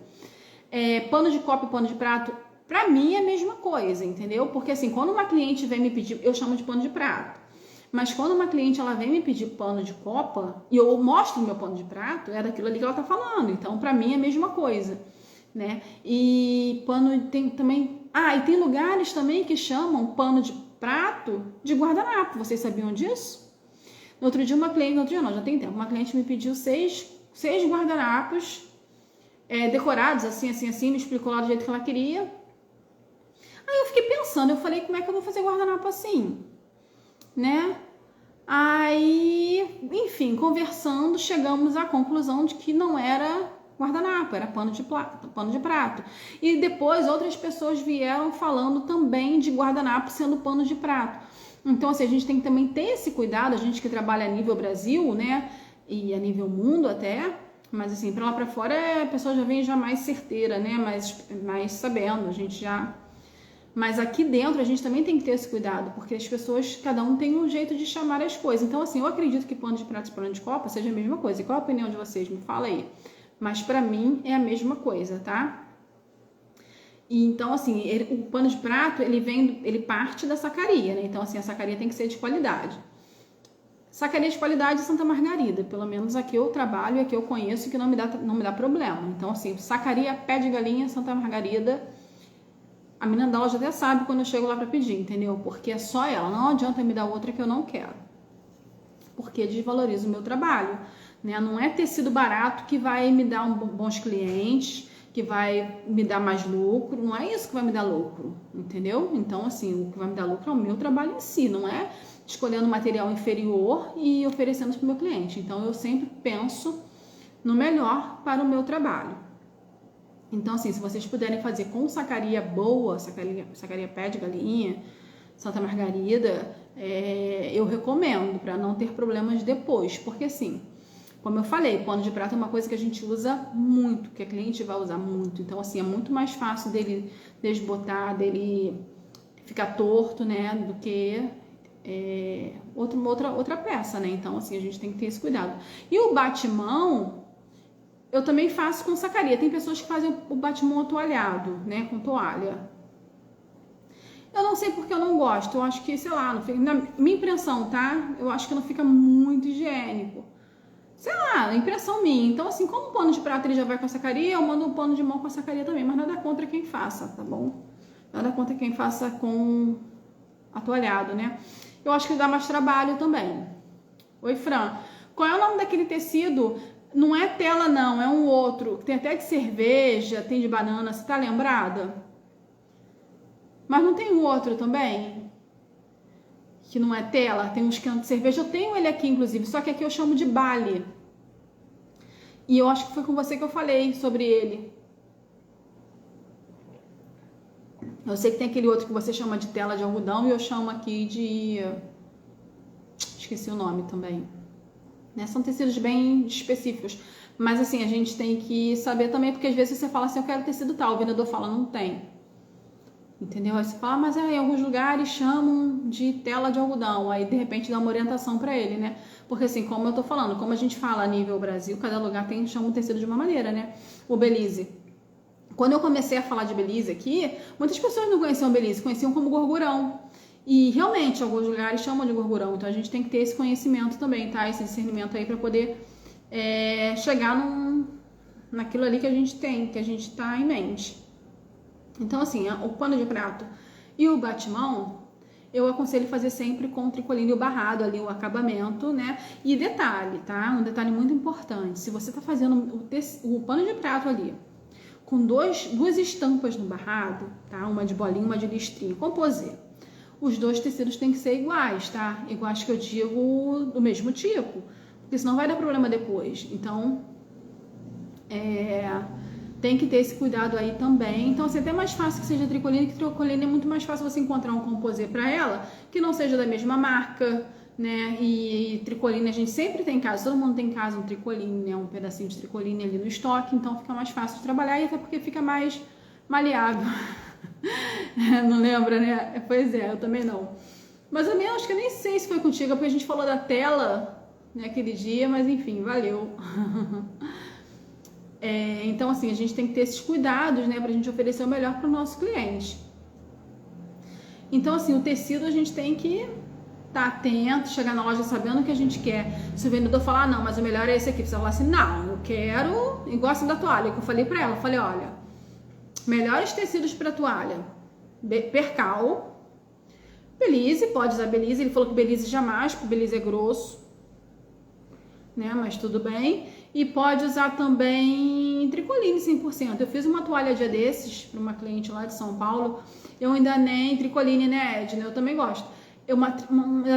Pano de copa e pano de prato, pra mim é a mesma coisa, entendeu? Porque assim, quando uma cliente vem me pedir, eu chamo de pano de prato. Mas quando uma cliente ela vem me pedir pano de copa e eu mostro o meu pano de prato, é daquilo ali que ela tá falando. Então, pra mim é a mesma coisa, né? E pano tem também... e tem lugares também que chamam pano de prato de guardanapo. Vocês sabiam disso? No outro dia uma cliente, já tem tempo, uma cliente me pediu seis guardanapos decorados, assim, me explicou lá do jeito que ela queria. Aí eu fiquei pensando, eu falei, como é que eu vou fazer guardanapo assim? Né? Aí, enfim, conversando, chegamos à conclusão de que não era guardanapo, era pano de prato. E depois outras pessoas vieram falando também de guardanapo sendo pano de prato. Então, assim, a gente tem que também ter esse cuidado, a gente que trabalha a nível Brasil, né, e a nível mundo até, mas assim, pra lá pra fora a pessoa já vem já mais certeira, né, mais sabendo, a gente já... Mas aqui dentro a gente também tem que ter esse cuidado, porque as pessoas, cada um tem um jeito de chamar as coisas. Então, assim, eu acredito que pano de prato e pano de copa seja a mesma coisa. E qual a opinião de vocês? Me fala aí. Mas pra mim é a mesma coisa, tá? E então, assim, o pano de prato, ele parte da sacaria, né? Então, assim, a sacaria tem que ser de qualidade. Sacaria de qualidade Santa Margarida, pelo menos aqui eu trabalho, aqui eu conheço que não me dá problema. Então, assim, sacaria pé de galinha Santa Margarida, a menina da loja até sabe quando eu chego lá pra pedir, entendeu? Porque é só ela, não adianta me dar outra que eu não quero. Porque desvaloriza o meu trabalho, né? Não é tecido barato que vai me dar bons clientes, que vai me dar mais lucro, não é isso que vai me dar lucro, entendeu? Então, assim, o que vai me dar lucro é o meu trabalho em si, não é escolhendo material inferior e oferecendo para o meu cliente. Então, eu sempre penso no melhor para o meu trabalho. Então, assim, se vocês puderem fazer com sacaria boa, sacaria pé de galinha, Santa Margarida, eu recomendo, para não ter problemas depois. Porque, assim, como eu falei, pano de prato é uma coisa que a gente usa muito, que a cliente vai usar muito. Então, assim, é muito mais fácil dele desbotar, dele ficar torto, né, do que outra peça, né? Então, assim, a gente tem que ter esse cuidado. E o batimão... eu também faço com sacaria. Tem pessoas que fazem o batimão atoalhado, né? Com toalha. Eu não sei porque eu não gosto. Eu acho que, sei lá, não fica... na minha impressão, tá? Eu acho que não fica muito higiênico. Sei lá, impressão minha. Então, assim, como o pano de prato ele já vai com a sacaria, eu mando um pano de mão com a sacaria também. Mas nada contra quem faça, tá bom? Nada contra quem faça com atoalhado, né? Eu acho que dá mais trabalho também. Oi, Fran. Qual é o nome daquele tecido... Não é tela, não, é um outro. Tem até de cerveja, tem de banana, você tá lembrada? Mas não tem um outro também? Que não é tela, tem uns que é de cerveja. Eu tenho ele aqui, inclusive, só que aqui eu chamo de Bali. E eu acho que foi com você que eu falei sobre ele. Eu sei que tem aquele outro que você chama de tela de algodão e eu chamo aqui de... esqueci o nome também. São tecidos bem específicos, mas assim, a gente tem que saber também, porque às vezes você fala assim, eu quero tecido tal, o vendedor fala, não tem, entendeu? Aí você fala, mas em alguns lugares chamam de tela de algodão, aí de repente dá uma orientação pra ele, né? Porque assim, como eu tô falando, como a gente fala a nível Brasil, cada lugar chama o tecido de uma maneira, né? O Belize. Quando eu comecei a falar de Belize aqui, muitas pessoas não conheciam Belize, conheciam como gorgurão. E realmente, alguns lugares chamam de gorgurão, então a gente tem que ter esse conhecimento também, tá? Esse discernimento aí para poder chegar naquilo ali que a gente tem, que a gente tá em mente. Então, assim, o pano de prato e o batimão, eu aconselho fazer sempre com o tricoline barrado ali, o acabamento, né? E detalhe, tá? Um detalhe muito importante. Se você tá fazendo o pano de prato ali com duas estampas no barrado, tá? Uma de bolinha, uma de listrinha, composê. Os dois tecidos têm que ser iguais, tá? Iguais que eu digo do mesmo tipo, porque senão vai dar problema depois. Então, tem que ter esse cuidado aí também. Então, assim, até mais fácil que seja tricoline, que tricoline é muito mais fácil você encontrar um composê para ela que não seja da mesma marca, né? E tricoline a gente sempre tem em casa, todo mundo tem em casa um tricoline, né? Um pedacinho de tricoline ali no estoque, então fica mais fácil de trabalhar e até porque fica mais maleável. Não lembra, né? Pois é, eu também não. Mas eu acho que eu nem sei se foi contigo, porque a gente falou da tela, né, aquele dia, mas enfim, valeu. Então, assim, a gente tem que ter esses cuidados, né, pra gente oferecer o melhor para o nosso cliente. Então, assim, o tecido a gente tem que estar atento, chegar na loja sabendo o que a gente quer. Se o vendedor falar, não, mas o melhor é esse aqui, você falar assim, não, eu quero, igual assim da toalha, que eu falei pra ela, eu falei, olha, melhores tecidos para toalha, percal, Belize, pode usar Belize, ele falou que Belize jamais, porque Belize é grosso, né, mas tudo bem. E pode usar também tricoline 100%. Eu fiz uma toalha dia desses para uma cliente lá de São Paulo. Eu ainda nem tricoline, né, Edna? Eu também gosto. Eu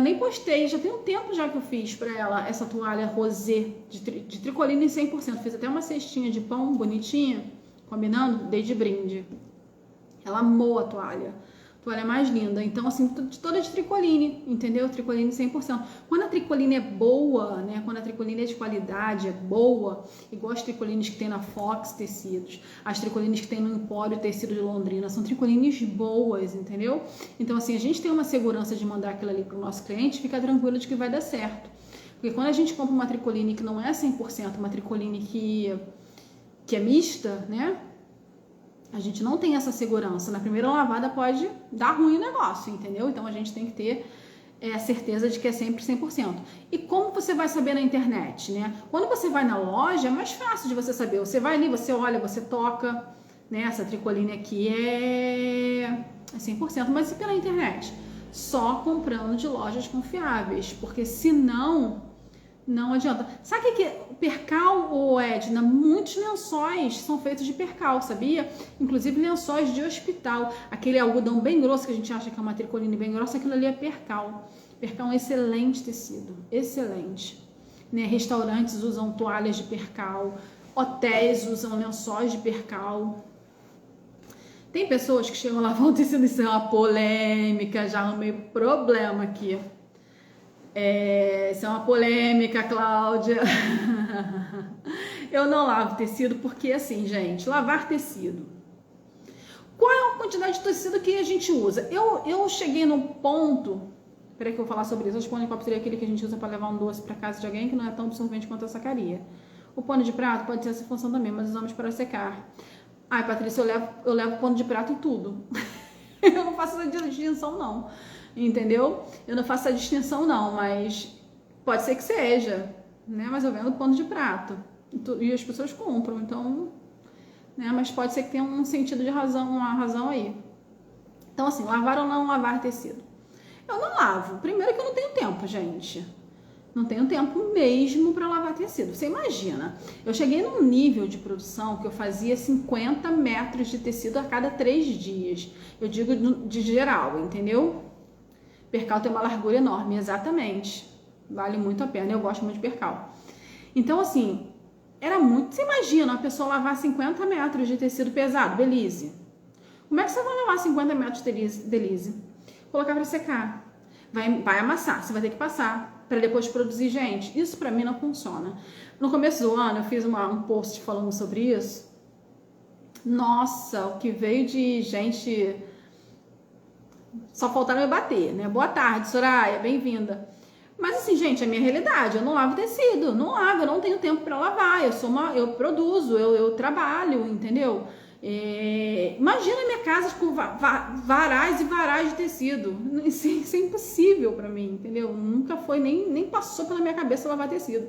nem postei, já tem um tempo já que eu fiz para ela essa toalha rosé de tricoline 100%. Fiz até uma cestinha de pão bonitinha, combinando, dei de brinde. Ela amou a toalha. Toalha mais linda. Então, assim, toda de tricoline, entendeu? Tricoline 100%. Quando a tricoline é boa, né? Quando a tricoline é de qualidade, é boa, igual as tricolines que tem na Fox Tecidos, as tricolines que tem no Empório Tecido de Londrina, são tricolines boas, entendeu? Então, assim, a gente tem uma segurança de mandar aquilo ali pro nosso cliente, fica tranquilo de que vai dar certo. Porque quando a gente compra uma tricoline que não é 100%, uma tricoline que é mista, né? A gente não tem essa segurança. Na primeira lavada pode dar ruim o negócio, entendeu? Então a gente tem que ter a certeza de que é sempre 100%. E como você vai saber na internet, né? Quando você vai na loja, é mais fácil de você saber. Você vai ali, você olha, você toca, né? Essa tricoline aqui é 100%. Mas e pela internet? Só comprando de lojas confiáveis, porque senão não adianta. Sabe o que é percal, Edna? Muitos lençóis são feitos de percal, sabia? Inclusive lençóis de hospital. Aquele algodão bem grosso que a gente acha que é uma tricoline bem grossa, aquilo ali é percal. Percal é um excelente tecido, excelente. Né? Restaurantes usam toalhas de percal, hotéis usam lençóis de percal. Tem pessoas que chegam lá e vão tecido, isso é uma polêmica, já arrumei problema aqui. Isso é uma polêmica, Cláudia. Eu não lavo tecido porque, assim, gente, lavar tecido. Qual é a quantidade de tecido que a gente usa? Eu cheguei num ponto. Peraí que eu vou falar sobre isso. O pano de copo seria aquele que a gente usa para levar um doce para casa de alguém que não é tão absorvente quanto a sacaria. O pano de prato pode ter essa função também, mas usamos para secar. Ai, Patrícia, eu levo pano de prato em tudo. Eu não faço essa distinção, não. Entendeu? Eu não faço essa distinção, não, mas pode ser que seja, né? Mas eu vendo pano de prato e as pessoas compram, então, né? Mas pode ser que tenha um sentido de razão, uma razão aí. Então, assim, lavar ou não lavar tecido? Eu não lavo. Primeiro que eu não tenho tempo, gente. Não tenho tempo mesmo para lavar tecido. Você imagina, eu cheguei num nível de produção que eu fazia 50 metros de tecido a cada 3 dias. Eu digo de geral, entendeu? Percal tem uma largura enorme, exatamente. Vale muito a pena, eu gosto muito de percal. Então, assim, era muito... Você imagina uma pessoa lavar 50 metros de tecido pesado, Belize. Como é que você vai lavar 50 metros de Belize? Colocar para secar. Vai amassar, você vai ter que passar para depois produzir. Gente, isso para mim não funciona. No começo do ano, eu fiz um post falando sobre isso. Nossa, o que veio de gente... Só faltaram me bater, né? Boa tarde, Soraya, bem-vinda. Mas assim, gente, é a minha realidade. Eu não lavo tecido, não lavo, eu não tenho tempo para lavar. Eu produzo, eu trabalho, entendeu? Imagina a minha casa com varais e varais de tecido. Isso é impossível para mim, entendeu? Nunca foi, nem passou pela minha cabeça lavar tecido.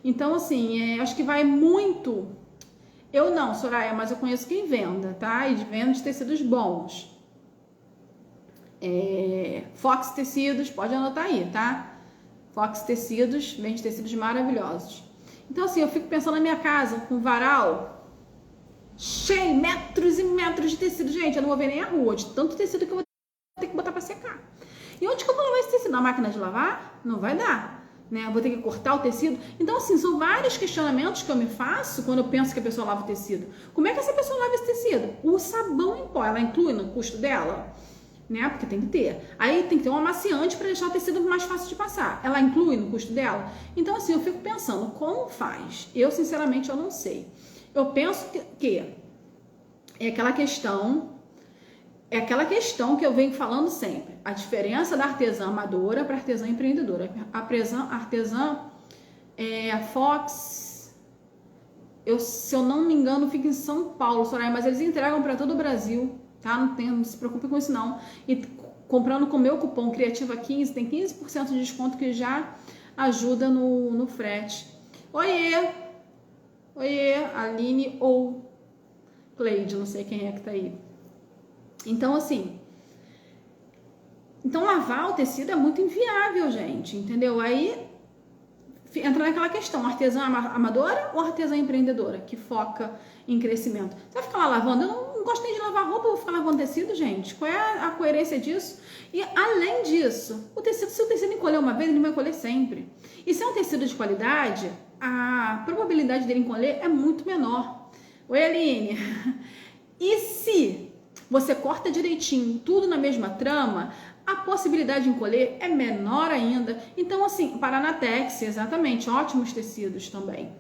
Então, assim, acho que vai muito. Eu não, Soraya, mas eu conheço quem venda, tá? E vende de tecidos bons. Fox Tecidos, pode anotar aí, tá? Fox Tecidos, vende tecidos maravilhosos. Então, assim, eu fico pensando na minha casa, com varal cheio, metros e metros de tecido. Gente, eu não vou ver nem a rua, de tanto tecido que eu vou ter que botar pra secar. E onde que eu vou lavar esse tecido? Na máquina de lavar? Não vai dar, né? Eu vou ter que cortar o tecido. Então, assim, são vários questionamentos que eu me faço quando eu penso que a pessoa lava o tecido. Como é que essa pessoa lava esse tecido? O sabão em pó, ela inclui no custo dela? Né? Porque tem que ter. Aí tem que ter um amaciante para deixar o tecido mais fácil de passar. Ela inclui no custo dela? Então, assim, eu fico pensando, como faz? Eu, sinceramente, eu não sei. Eu penso que é aquela questão que eu venho falando sempre. A diferença da artesã amadora para artesã empreendedora. A artesã Fox, se eu não me engano, fica em São Paulo, Soraya, mas eles entregam para todo o Brasil, tá? Não se preocupe com isso não. E comprando com o meu cupom Criativa15, tem 15% de desconto que já ajuda no frete. Oiê, Aline ou Cleide, não sei quem é que tá aí. Então, assim, lavar o tecido é muito inviável, gente, entendeu? Aí entra naquela questão, artesã amadora ou artesã empreendedora, que foca em crescimento. Você vai ficar lá lavando? Eu não gosto nem de lavar roupa, eu vou ficar lavando tecido, gente. Qual é a coerência disso? E além disso, se o tecido encolher uma vez, ele vai encolher sempre. E se é um tecido de qualidade, a probabilidade dele encolher é muito menor. Oi, Aline. E se você corta direitinho, tudo na mesma trama, a possibilidade de encolher é menor ainda. Então, assim, Paranatex, exatamente, ótimos tecidos também.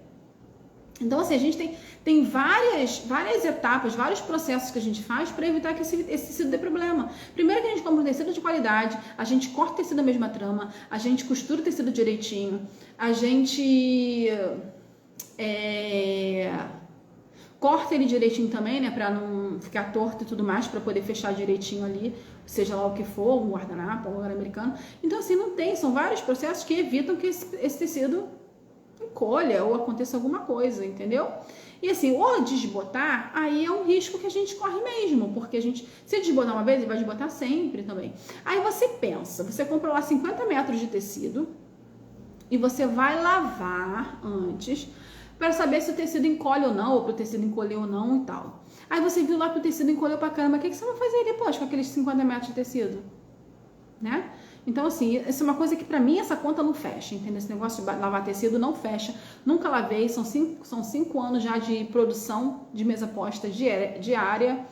Então, assim, a gente tem várias etapas, vários processos que a gente faz para evitar que esse tecido dê problema. Primeiro que a gente compra um tecido de qualidade, a gente corta o tecido na mesma trama, a gente costura o tecido direitinho, a gente corta ele direitinho também, né, para não ficar torto e tudo mais, para poder fechar direitinho ali, seja lá o que for, um guardanapo, um lugar americano. Então, assim, são vários processos que evitam que esse tecido encolha ou aconteça alguma coisa, entendeu? E assim, ou desbotar, aí é um risco que a gente corre mesmo, porque se desbotar uma vez, ele vai desbotar sempre também. Aí você pensa, você comprou lá 50 metros de tecido e você vai lavar antes para saber se o tecido encolhe ou não, ou para o tecido encolher ou não e tal. Aí você viu lá que o tecido encolheu pra caramba, o que você vai fazer depois com aqueles 50 metros de tecido? Né? Então, assim, essa é uma coisa que pra mim essa conta não fecha, entendeu? Esse negócio de lavar tecido não fecha. Nunca lavei, são 5 anos já de produção de mesa posta diária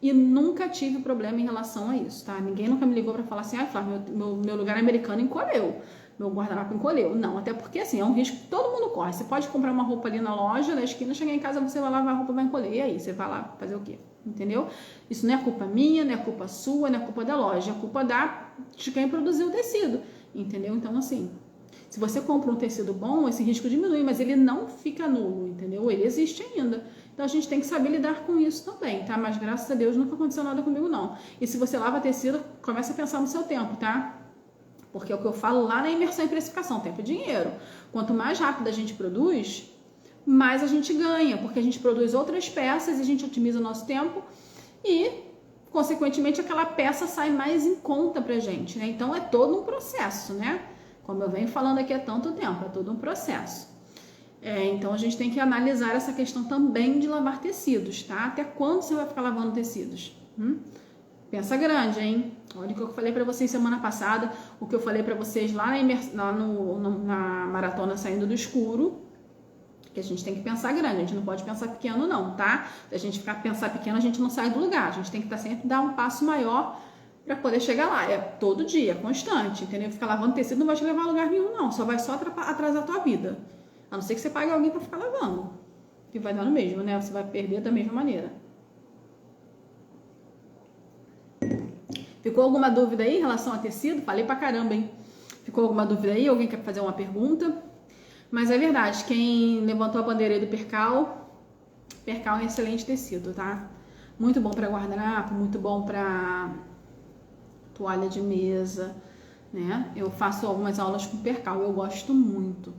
e nunca tive problema em relação a isso, tá? Ninguém nunca me ligou pra falar assim, Flávia, meu lugar americano encolheu. Meu guardanapo encolheu. Não, até porque assim, é um risco que todo mundo corre. Você pode comprar uma roupa ali na loja, na esquina, chegar em casa, você vai lavar a roupa, vai encolher. E aí, você vai lá fazer o quê? Entendeu? Isso não é culpa minha, não é culpa sua, não é culpa da loja, é culpa de quem produziu o tecido. Entendeu? Então, assim, se você compra um tecido bom, esse risco diminui, mas ele não fica nulo, entendeu? Ele existe ainda. Então, a gente tem que saber lidar com isso também, tá? Mas, graças a Deus, nunca aconteceu nada comigo, não. E se você lava tecido, começa a pensar no seu tempo, tá? Porque é o que eu falo lá na imersão em precificação, tempo e dinheiro. Quanto mais rápido a gente produz, mais a gente ganha, porque a gente produz outras peças e a gente otimiza o nosso tempo e, consequentemente, aquela peça sai mais em conta pra gente, né? Então, é todo um processo, né? Como eu venho falando aqui há tanto tempo, é todo um processo. Então, a gente tem que analisar essa questão também de lavar tecidos, tá? Até quando você vai ficar lavando tecidos? Pensa grande, hein? Olha o que eu falei pra vocês semana passada, o que eu falei pra vocês lá na maratona Saindo do Escuro, que a gente tem que pensar grande, a gente não pode pensar pequeno não, tá? Se a gente pensar pequeno, a gente não sai do lugar, a gente tem que sempre dar um passo maior pra poder chegar lá, é todo dia, constante, entendeu? Ficar lavando tecido não vai te levar a lugar nenhum não, vai só atrasar a tua vida, a não ser que você pague alguém pra ficar lavando, que vai dar no mesmo, né? Você vai perder da mesma maneira. Ficou alguma dúvida aí em relação a tecido? Falei pra caramba, hein? Ficou alguma dúvida aí? Alguém quer fazer uma pergunta? Mas é verdade, quem levantou a bandeira aí do percal é um excelente tecido, tá? Muito bom pra guardanapo, muito bom pra toalha de mesa, né? Eu faço algumas aulas com percal, eu gosto muito.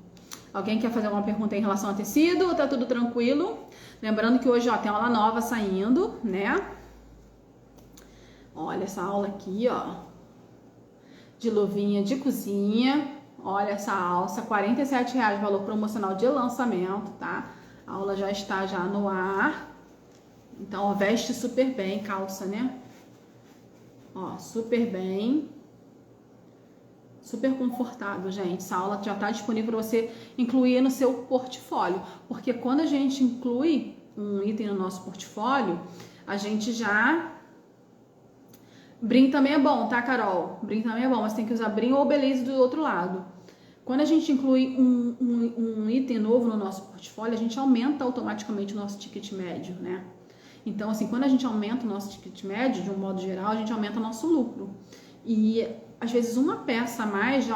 Alguém quer fazer alguma pergunta em relação a tecido ou tá tudo tranquilo? Lembrando que hoje, ó, tem aula nova saindo, né? Olha essa aula aqui, ó, de luvinha de cozinha. Olha essa alça, R$47, valor promocional de lançamento, tá? A aula já está já no ar. Então, ó, veste super bem, calça, né? Ó, super bem. Super confortável, gente. Essa aula já está disponível para você incluir no seu portfólio. Porque quando a gente inclui um item no nosso portfólio, a gente já... Brim também é bom, tá, Carol? Brim também é bom, mas tem que usar brim ou beleza do outro lado. Quando a gente inclui um item novo no nosso portfólio, a gente aumenta automaticamente o nosso ticket médio, né? Então, assim, quando a gente aumenta o nosso ticket médio, de um modo geral, a gente aumenta o nosso lucro. E, às vezes, uma peça a mais,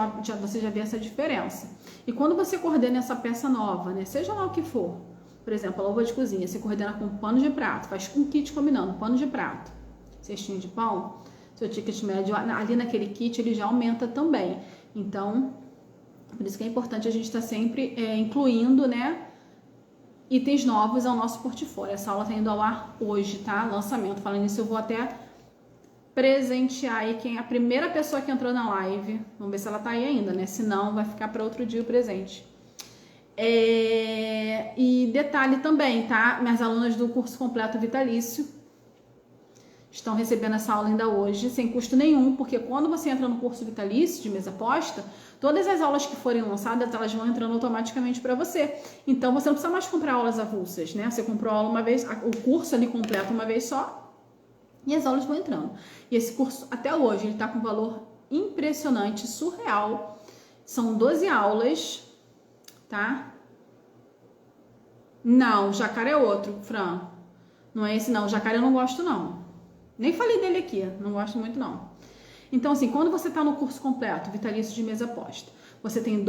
você já vê essa diferença. E quando você coordena essa peça nova, né? Seja lá o que for, por exemplo, a luva de cozinha, você coordena com pano de prato, faz um kit combinando, pano de prato, cestinho de pão, seu ticket médio ali naquele kit, ele já aumenta também. Então, por isso que é importante a gente estar sempre incluindo, né, itens novos ao nosso portfólio. Essa aula está indo ao ar hoje, tá? Lançamento. Falando nisso, eu vou até presentear aí a primeira pessoa que entrou na live. Vamos ver se ela tá aí ainda, né? Se não, vai ficar para outro dia o presente. E detalhe também, tá? Minhas alunas do curso completo vitalício estão recebendo essa aula ainda hoje, sem custo nenhum, porque quando você entra no curso vitalício de mesa posta, todas as aulas que forem lançadas, elas vão entrando automaticamente para você. Então, você não precisa mais comprar aulas avulsas, né? Você comprou a aula uma vez, o curso ali completo uma vez só, e as aulas vão entrando. E esse curso, até hoje, ele tá com um valor impressionante, surreal. São 12 aulas, tá? Não, Jacaré é outro, Fran. Não é esse não, Jacaré eu não gosto não. Nem falei dele aqui, não gosto muito não. Então, assim, quando você tá no curso completo, vitalício de mesa posta, você tem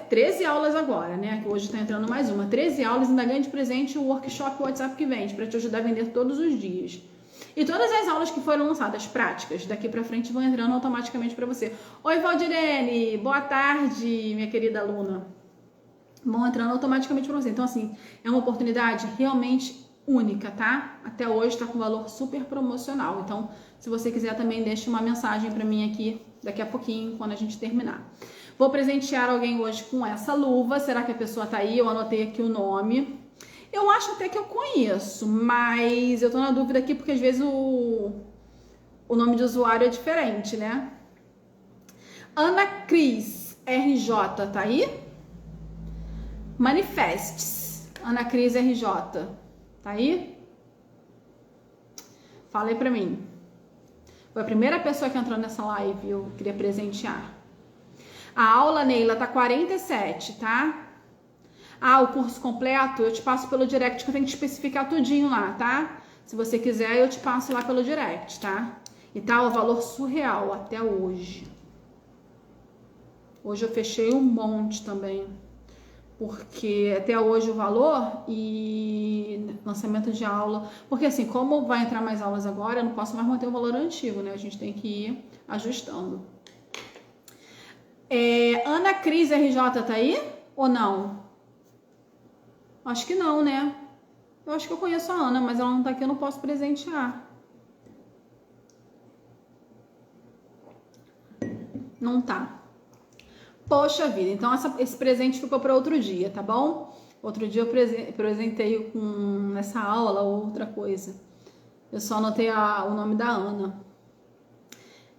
13 aulas agora, né? Que hoje tá entrando mais uma. 13 aulas, ainda ganha de presente o workshop WhatsApp que vende, para te ajudar a vender todos os dias. E todas as aulas que foram lançadas, práticas, daqui pra frente vão entrando automaticamente para você. Oi, Valdirene, boa tarde, minha querida aluna. Vão entrando automaticamente para você. Então, assim, é uma oportunidade realmente única, tá? Até hoje tá com valor super promocional. Então, se você quiser também, deixe uma mensagem para mim aqui daqui a pouquinho, quando a gente terminar. Vou presentear alguém hoje com essa luva. Será que a pessoa tá aí? Eu anotei aqui o nome. Eu acho até que eu conheço, mas eu tô na dúvida aqui porque às vezes o nome de usuário é diferente, né? Ana Cris RJ, tá aí? Manifestes. Ana Cris RJ. Tá aí? Fala aí pra mim. Foi a primeira pessoa que entrou nessa live, eu queria presentear. A aula, Neila, tá 47, tá? Ah, o curso completo, eu te passo pelo direct, que eu tenho que especificar tudinho lá, tá? Se você quiser, eu te passo lá pelo direct, tá? E tá o valor surreal até hoje. Hoje eu fechei um monte também. Porque até hoje o valor e lançamento de aula... Porque assim, como vai entrar mais aulas agora, eu não posso mais manter o valor antigo, né? A gente tem que ir ajustando. Ana Cris RJ tá aí? Ou não? Acho que não, né? Eu acho que eu conheço a Ana, mas ela não tá aqui, eu não posso presentear. Não tá. Poxa vida, então esse presente ficou para outro dia, tá bom? Outro dia eu presentei com essa aula ou outra coisa. Eu só anotei o nome da Ana.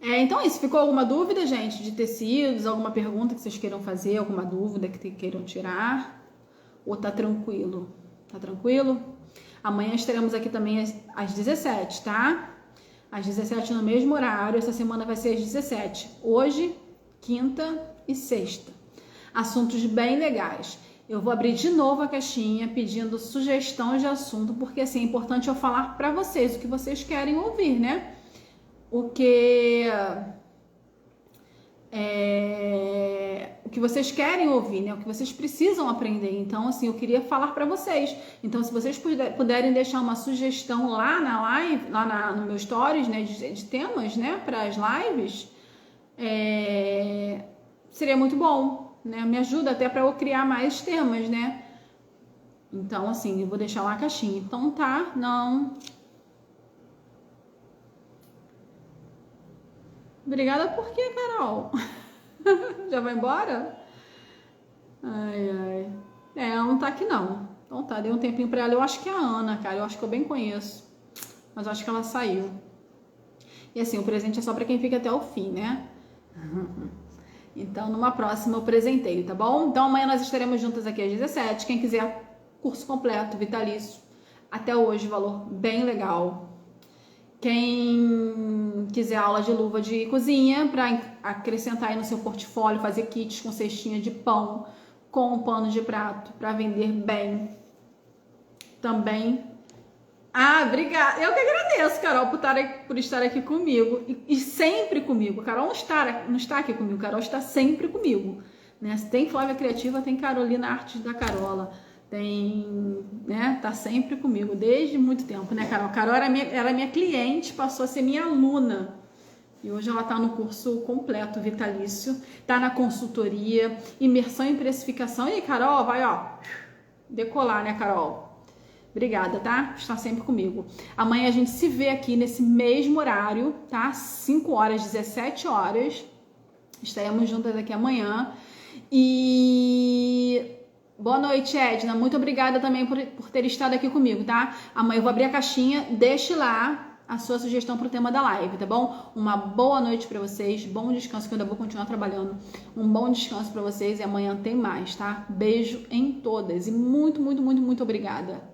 Então é isso. Ficou alguma dúvida, gente, de tecidos? Alguma pergunta que vocês queiram fazer? Alguma dúvida que queiram tirar? Ou tá tranquilo? Tá tranquilo? Amanhã estaremos aqui também às 17, tá? Às 17 no mesmo horário. Essa semana vai ser às 17. Hoje, quinta e sexta. Assuntos bem legais. Eu vou abrir de novo a caixinha pedindo sugestões de assunto, porque assim, é importante eu falar para vocês o que vocês querem ouvir, né? O que vocês querem ouvir, né? O que vocês precisam aprender. Então, assim, eu queria falar para vocês. Então, se vocês puderem deixar uma sugestão lá na live, no meu stories, né, de temas, né, para as lives, seria muito bom, né? Me ajuda até para eu criar mais temas, né? Então, assim, eu vou deixar lá a caixinha. Então, tá, não. Obrigada por quê, Carol? Já vai embora? Ai, ai. Ela não tá aqui, não. Então tá, dei um tempinho pra ela. Eu acho que é a Ana, cara. Eu acho que eu bem conheço. Mas eu acho que ela saiu. E assim, o presente é só pra quem fica até o fim, né? Então, numa próxima eu presenteio, tá bom? Então, amanhã nós estaremos juntas aqui às 17. Quem quiser curso completo, vitalício, até hoje, valor bem legal. Quem quiser aula de luva de cozinha para acrescentar aí no seu portfólio, fazer kits com cestinha de pão, com pano de prato para vender bem. Também. Ah, obrigada. Eu que agradeço, Carol, por estar aqui comigo e sempre comigo. Carol não está aqui comigo, Carol está sempre comigo. Né? Se tem Flávia Criativa, tem Carolina Artes da Carola. Tem, né, tá sempre comigo, desde muito tempo, né, Carol? Carol era minha cliente, passou a ser minha aluna. E hoje ela tá no curso completo, vitalício, tá na consultoria, imersão em precificação. E aí, Carol, vai, ó, decolar, né, Carol? Obrigada, tá? Está sempre comigo. Amanhã a gente se vê aqui nesse mesmo horário, tá? 5 horas, 17 horas. Estaremos juntas aqui amanhã. E... boa noite, Edna. Muito obrigada também por ter estado aqui comigo, tá? Amanhã eu vou abrir a caixinha. Deixe lá a sua sugestão pro tema da live, tá bom? Uma boa noite pra vocês. Bom descanso, que eu ainda vou continuar trabalhando. Um bom descanso pra vocês e amanhã tem mais, tá? Beijo em todas. E muito, muito, muito, muito obrigada.